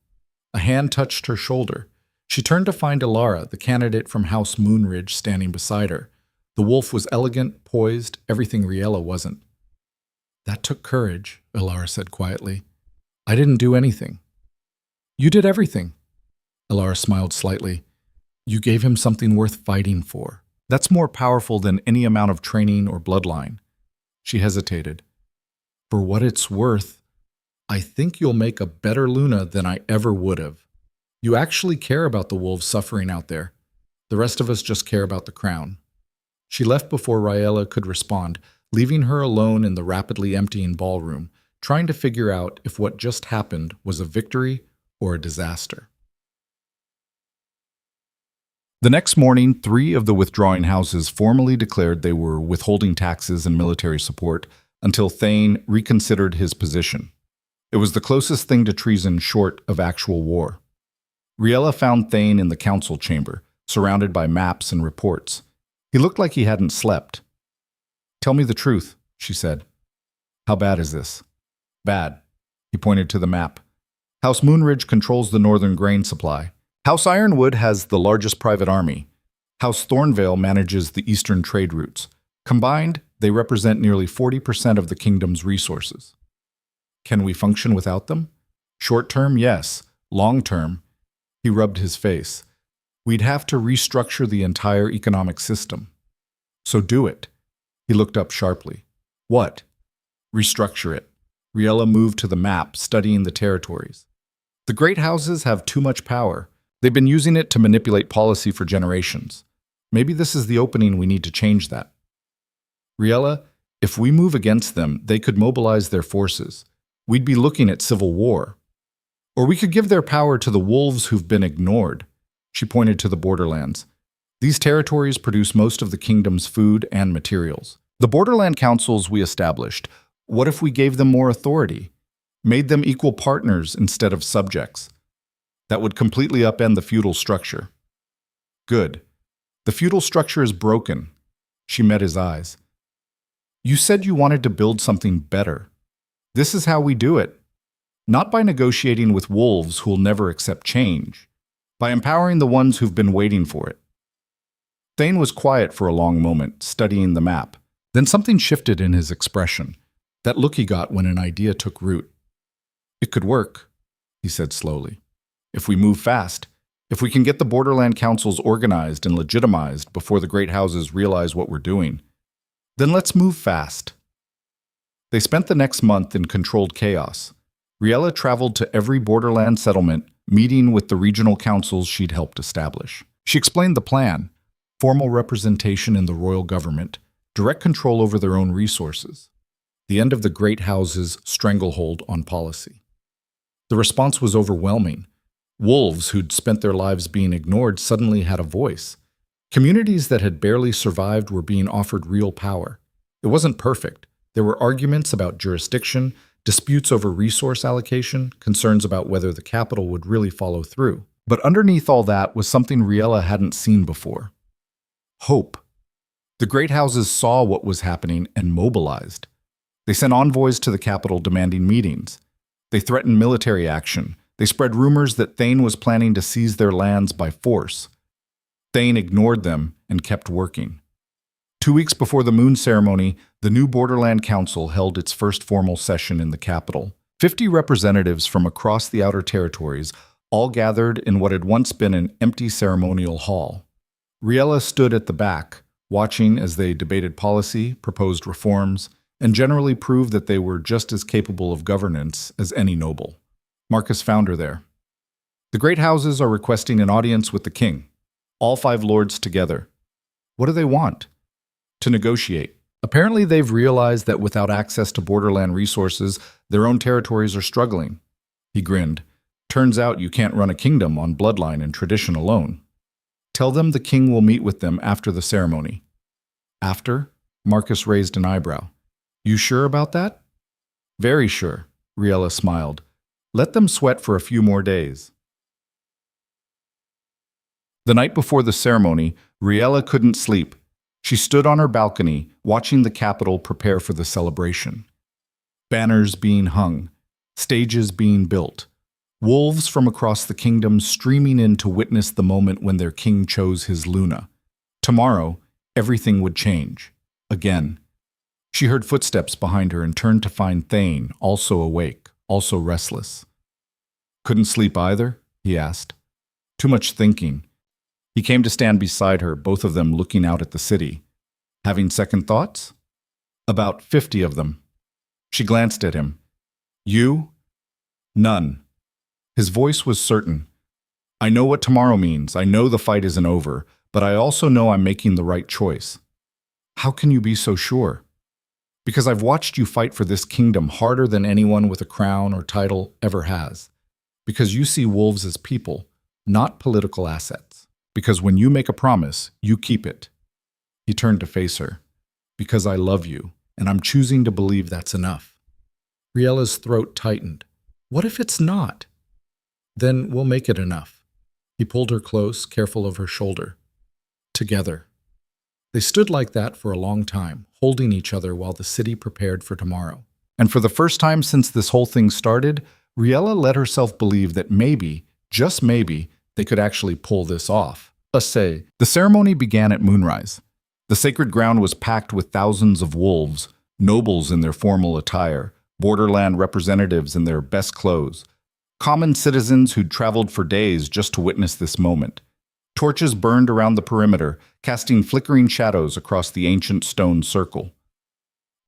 A hand touched her shoulder. She turned to find Ilara, the candidate from House Moonridge, standing beside her. The wolf was elegant, poised, everything Riella wasn't. That took courage, Ilara said quietly. I didn't do anything. You did everything. Ilara smiled slightly. You gave him something worth fighting for. That's more powerful than any amount of training or bloodline. She hesitated. For what it's worth, I think you'll make a better Luna than I ever would have. You actually care about the wolves suffering out there. The rest of us just care about the crown. She left before Riella could respond, leaving her alone in the rapidly emptying ballroom, trying to figure out if what just happened was a victory or a disaster. The next morning, 3 of the withdrawing houses formally declared they were withholding taxes and military support until Thane reconsidered his position. It was the closest thing to treason short of actual war. Riella found Thane in the council chamber, surrounded by maps and reports. He looked like he hadn't slept. Tell me the truth, she said. How bad is this? Bad. He pointed to the map. House Moonridge controls the northern grain supply. House Ironwood has the largest private army. House Thornvale manages the eastern trade routes. Combined, they represent nearly 40% of the kingdom's resources. Can we function without them? Short term, yes. Long term, he rubbed his face. We'd have to restructure the entire economic system. So do it. He looked up sharply. What? Restructure it. Riella moved to the map, studying the territories. The great houses have too much power. They've been using it to manipulate policy for generations. Maybe this is the opening we need to change that. Riella, if we move against them, they could mobilize their forces. We'd be looking at civil war. Or we could give their power to the wolves who've been ignored. She pointed to the borderlands. These territories produce most of the kingdom's food and materials. The borderland councils we established, what if we gave them more authority? Made them equal partners instead of subjects? That would completely upend the feudal structure. Good. The feudal structure is broken. She met his eyes. You said you wanted to build something better. This is how we do it. Not by negotiating with wolves who'll never accept change. By empowering the ones who've been waiting for it. Thane was quiet for a long moment, studying the map. Then something shifted in his expression. That look he got when an idea took root. It could work, he said slowly. If we move fast, if we can get the borderland councils organized and legitimized before the great houses realize what we're doing, then let's move fast. They spent the next month in controlled chaos. Riella traveled to every borderland settlement, meeting with the regional councils she'd helped establish. She explained the plan: formal representation in the royal government, direct control over their own resources, the end of the great houses' stranglehold on policy. The response was overwhelming. Wolves who'd spent their lives being ignored suddenly had a voice. Communities that had barely survived were being offered real power. It wasn't perfect. There were arguments about jurisdiction, disputes over resource allocation, concerns about whether the capital would really follow through. But underneath all that was something Riella hadn't seen before. Hope. The great houses saw what was happening and mobilized. They sent envoys to the capital demanding meetings. They threatened military action. They spread rumors that Thane was planning to seize their lands by force. Thane ignored them and kept working. 2 weeks before the moon ceremony, the new Borderland Council held its first formal session in the capital. 50 representatives from across the outer territories all gathered in what had once been an empty ceremonial hall. Riella stood at the back, watching as they debated policy, proposed reforms, and generally proved that they were just as capable of governance as any noble. Marcus found her there. The great houses are requesting an audience with the king, all 5 lords together. What do they want? To negotiate. Apparently they've realized that without access to borderland resources, their own territories are struggling. He grinned. Turns out you can't run a kingdom on bloodline and tradition alone. Tell them the king will meet with them after the ceremony. After? Marcus raised an eyebrow. You sure about that? Very sure, Riella smiled. Let them sweat for a few more days. The night before the ceremony, Riella couldn't sleep. She stood on her balcony, watching the capital prepare for the celebration. Banners being hung, stages being built, wolves from across the kingdom streaming in to witness the moment when their king chose his Luna. Tomorrow, everything would change. Again. She heard footsteps behind her and turned to find Thane, also awake, also restless. Couldn't sleep either? He asked. Too much thinking. He came to stand beside her, both of them looking out at the city. Having second thoughts? About 50 of them. She glanced at him. You? None. His voice was certain. I know what tomorrow means. I know the fight isn't over, but I also know I'm making the right choice. How can you be so sure? Because I've watched you fight for this kingdom harder than anyone with a crown or title ever has. Because you see wolves as people, not political assets. Because when you make a promise, you keep it. He turned to face her. Because I love you, and I'm choosing to believe that's enough. Riella's throat tightened. What if it's not? Then we'll make it enough. He pulled her close, careful of her shoulder. Together. They stood like that for a long time, holding each other while the city prepared for tomorrow. And for the first time since this whole thing started, Riella let herself believe that maybe, just maybe, they could actually pull this off. The ceremony began at moonrise. The sacred ground was packed with thousands of wolves, nobles in their formal attire, borderland representatives in their best clothes, common citizens who'd traveled for days just to witness this moment. Torches burned around the perimeter, casting flickering shadows across the ancient stone circle.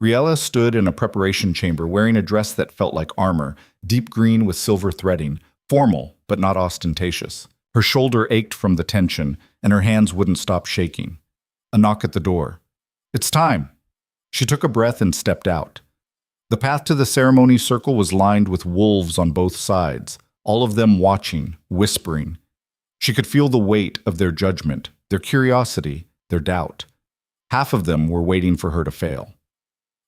Riella stood in a preparation chamber wearing a dress that felt like armor, deep green with silver threading, formal but not ostentatious. Her shoulder ached from the tension, and her hands wouldn't stop shaking. A knock at the door. It's time. She took a breath and stepped out. The path to the ceremony circle was lined with wolves on both sides, all of them watching, whispering. She could feel the weight of their judgment, their curiosity, their doubt. Half of them were waiting for her to fail.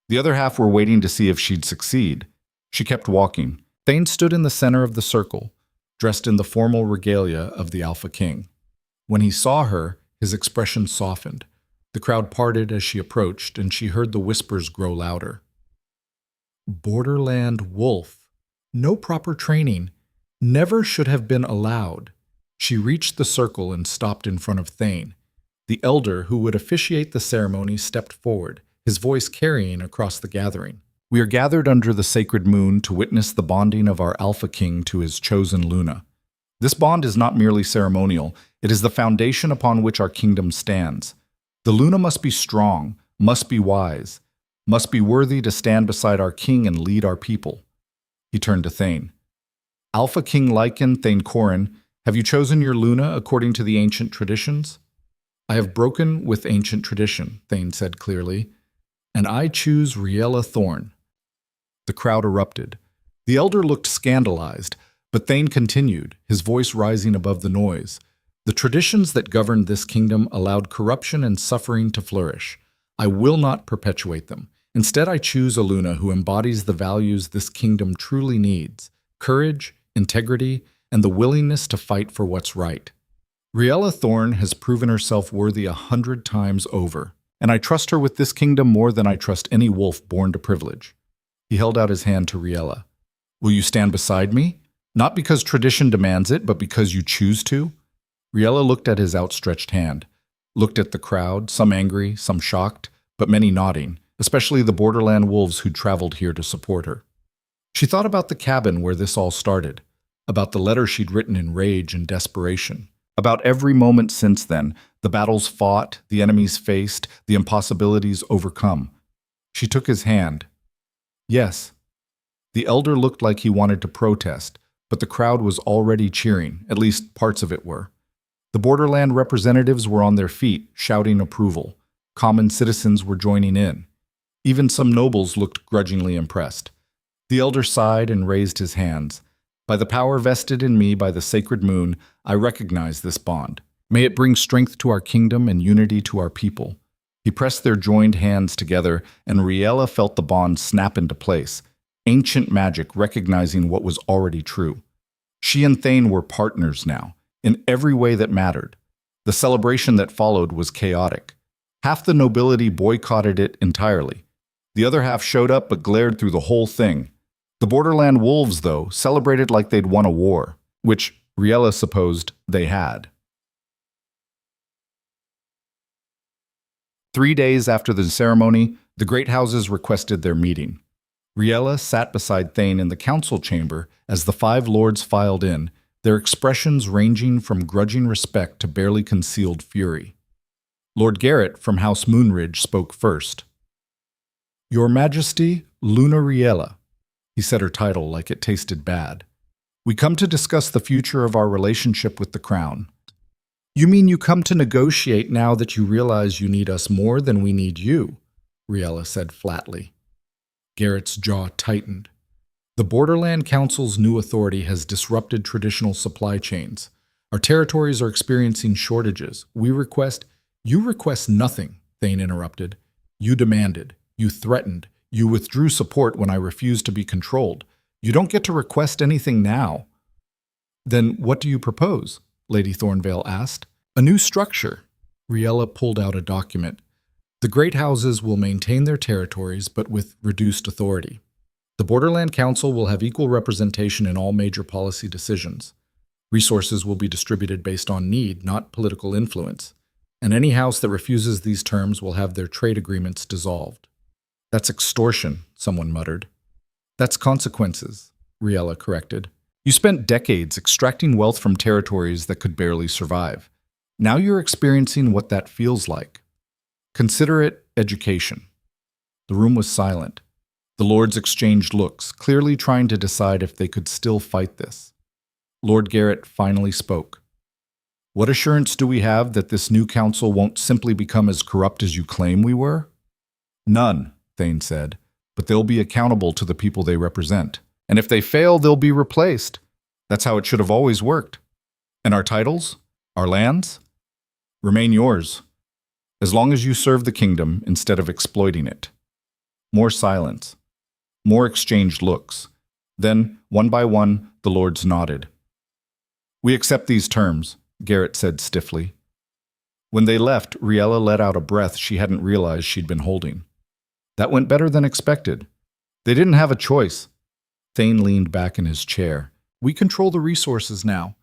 The other half were waiting to see if she'd succeed. She kept walking. Thane stood in the center of the circle, dressed in the formal regalia of the Alpha King. When he saw her, his expression softened. The crowd parted as she approached, and she heard the whispers grow louder. Borderland wolf. No proper training. Never should have been allowed. She reached the circle and stopped in front of Thane. The elder who would officiate the ceremony stepped forward, his voice carrying across the gathering. We are gathered under the sacred moon to witness the bonding of our Alpha King to his chosen Luna. This bond is not merely ceremonial, it is the foundation upon which our kingdom stands. The Luna must be strong, must be wise, must be worthy to stand beside our king and lead our people. He turned to Thane. Alpha King Lycan Thane Corin, have you chosen your Luna according to the ancient traditions? I have broken with ancient tradition, Thane said clearly, and I choose Riella Thorn. The crowd erupted. The elder looked scandalized, but Thane continued, his voice rising above the noise. The traditions that governed this kingdom allowed corruption and suffering to flourish. I will not perpetuate them. Instead, I choose a Luna who embodies the values this kingdom truly needs: courage, integrity, and the willingness to fight for what's right. Riella Thorn has proven herself worthy 100 times over, and I trust her with this kingdom more than I trust any wolf born to privilege. He held out his hand to Riella. Will you stand beside me? Not because tradition demands it, but because you choose to? Riella looked at his outstretched hand, looked at the crowd, some angry, some shocked, but many nodding, especially the borderland wolves who'd traveled here to support her. She thought about the cabin where this all started, about the letter she'd written in rage and desperation, about every moment since then, the battles fought, the enemies faced, the impossibilities overcome. She took his hand. Yes. The elder looked like he wanted to protest, but the crowd was already cheering, at least parts of it were. The borderland representatives were on their feet, shouting approval. Common citizens were joining in. Even some nobles looked grudgingly impressed. The elder sighed and raised his hands. By the power vested in me by the sacred moon, I recognize this bond. May it bring strength to our kingdom and unity to our people. He pressed their joined hands together, and Riella felt the bond snap into place, ancient magic recognizing what was already true. She and Thane were partners now, in every way that mattered. The celebration that followed was chaotic. Half the nobility boycotted it entirely. The other half showed up but glared through the whole thing. The borderland wolves, though, celebrated like they'd won a war, which Riella supposed they had. 3 days after the ceremony, the great houses requested their meeting. Riella sat beside Thane in the council chamber as the 5 lords filed in, their expressions ranging from grudging respect to barely concealed fury. Lord Garrett from House Moonridge spoke first. "Your Majesty, Luna Riella," he said her title like it tasted bad. "We come to discuss the future of our relationship with the Crown." "You mean you come to negotiate now that you realize you need us more than we need you?" Riella said flatly. Garrett's jaw tightened. The Borderland Council's new authority has disrupted traditional supply chains. Our territories are experiencing shortages. You request nothing, Thane interrupted. You demanded. You threatened. You withdrew support when I refused to be controlled. You don't get to request anything now. Then what do you propose? Lady Thornvale asked. A new structure. Riella pulled out a document. The great houses will maintain their territories, but with reduced authority. The Borderland Council will have equal representation in all major policy decisions. Resources will be distributed based on need, not political influence. And any house that refuses these terms will have their trade agreements dissolved. That's extortion, someone muttered. That's consequences, Riella corrected. You spent decades extracting wealth from territories that could barely survive. Now you're experiencing what that feels like. Consider it education. The room was silent. The lords exchanged looks, clearly trying to decide if they could still fight this. Lord Garrett finally spoke. What assurance do we have that this new council won't simply become as corrupt as you claim we were? None, Thane said, but they'll be accountable to the people they represent. And if they fail, they'll be replaced. That's how it should have always worked. And our titles? Our lands? Remain yours, as long as you serve the kingdom instead of exploiting it. More silence. More exchanged looks. Then, one by one, the lords nodded. We accept these terms, Garrett said stiffly. When they left, Riella let out a breath she hadn't realized she'd been holding. That went better than expected. They didn't have a choice. Thane leaned back in his chair. We control the resources now.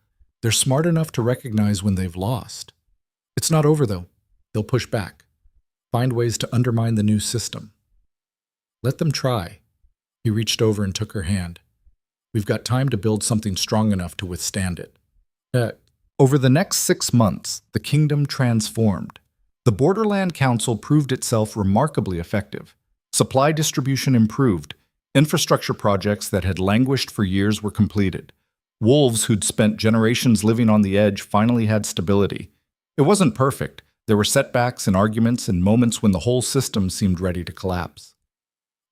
They're smart enough to recognize when they've lost. It's not over, though. They'll push back. Find ways to undermine the new system. Let them try. He reached over and took her hand. We've got time to build something strong enough to withstand it. Over the next 6 months, the kingdom transformed. The Borderland Council proved itself remarkably effective. Supply distribution improved. Infrastructure projects that had languished for years were completed. Wolves who'd spent generations living on the edge finally had stability. It wasn't perfect. There were setbacks and arguments and moments when the whole system seemed ready to collapse.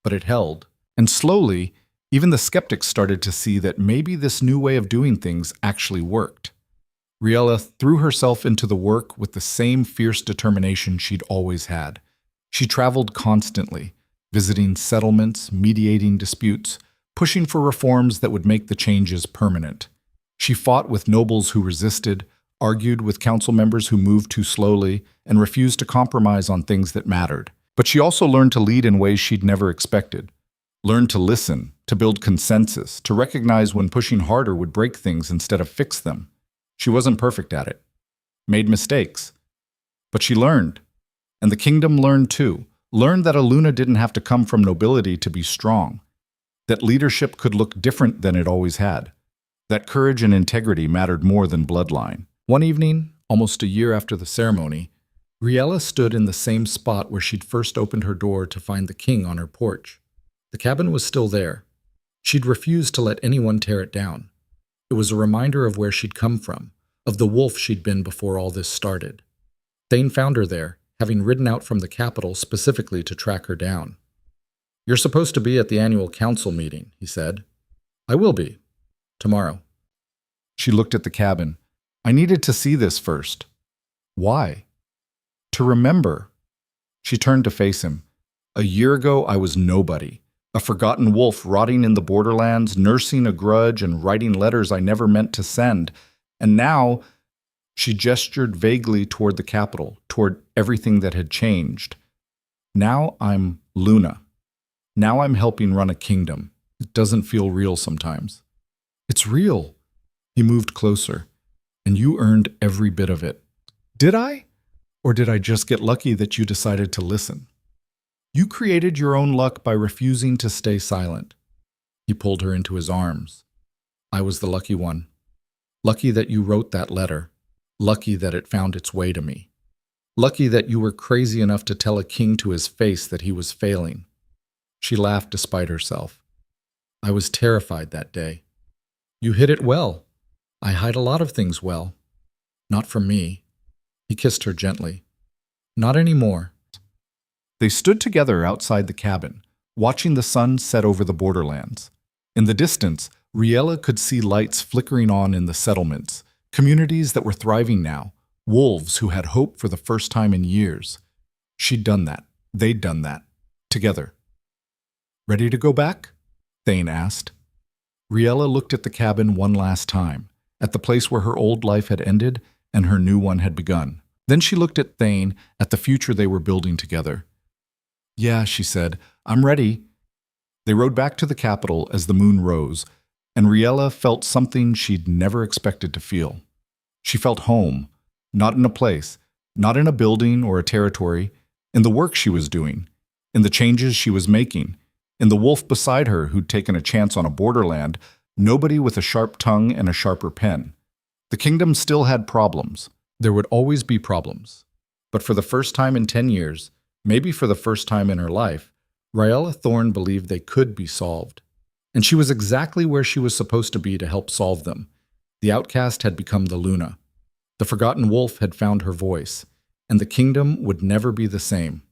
But it held. And slowly, even the skeptics started to see that maybe this new way of doing things actually worked. Riella threw herself into the work with the same fierce determination she'd always had. She traveled constantly, visiting settlements, mediating disputes, pushing for reforms that would make the changes permanent. She fought with nobles who resisted, argued with council members who moved too slowly, and refused to compromise on things that mattered. But she also learned to lead in ways she'd never expected. Learned to listen, to build consensus, to recognize when pushing harder would break things instead of fix them. She wasn't perfect at it. Made mistakes. But she learned. And the kingdom learned too. Learned that a Luna didn't have to come from nobility to be strong. that leadership could look different than it always had, that courage and integrity mattered more than bloodline. One evening, almost a year after the ceremony, Riella stood in the same spot where she'd first opened her door to find the king on her porch. The cabin was still there. She'd refused to let anyone tear it down. It was a reminder of where she'd come from, of the wolf she'd been before all this started. Thane found her there, having ridden out from the capital specifically to track her down. "You're supposed to be at the annual council meeting," he said. "I will be. Tomorrow." She looked at the cabin. "I needed to see this first." "Why?" "To remember." She turned to face him. "A year ago, I was nobody. A forgotten wolf rotting in the borderlands, nursing a grudge and writing letters I never meant to send. And now," she gestured vaguely toward the capital, toward everything that had changed. "Now I'm Luna. Now I'm helping run a kingdom. It doesn't feel real sometimes." "It's real." He moved closer. "And you earned every bit of it." "Did I? Or did I just get lucky that you decided to listen?" "You created your own luck by refusing to stay silent." He pulled her into his arms. "I was the lucky one. Lucky that you wrote that letter. Lucky that it found its way to me. Lucky that you were crazy enough to tell a king to his face that he was failing." She laughed despite herself. "I was terrified that day. You hid it well. I hide a lot of things well. Not from me." He kissed her gently. "Not anymore." They stood together outside the cabin, watching the sun set over the borderlands. In the distance, Riella could see lights flickering on in the settlements, communities that were thriving now, wolves who had hope for the first time in years. She'd done that. They'd done that. Together. "Ready to go back?" Thane asked. Riella looked at the cabin one last time, at the place where her old life had ended and her new one had begun. Then she looked at Thane, at the future they were building together. "Yeah," she said, "I'm ready." They rode back to the capital as the moon rose, and Riella felt something she'd never expected to feel. She felt home, not in a place, not in a building or a territory, in the work she was doing, in the changes she was making, in the wolf beside her who'd taken a chance on a borderland, nobody with a sharp tongue and a sharper pen. The kingdom still had problems. There would always be problems. But for the first time in 10 years, maybe for the first time in her life, Riella Thorne believed they could be solved. And she was exactly where she was supposed to be to help solve them. The outcast had become the Luna. The forgotten wolf had found her voice, and the kingdom would never be the same.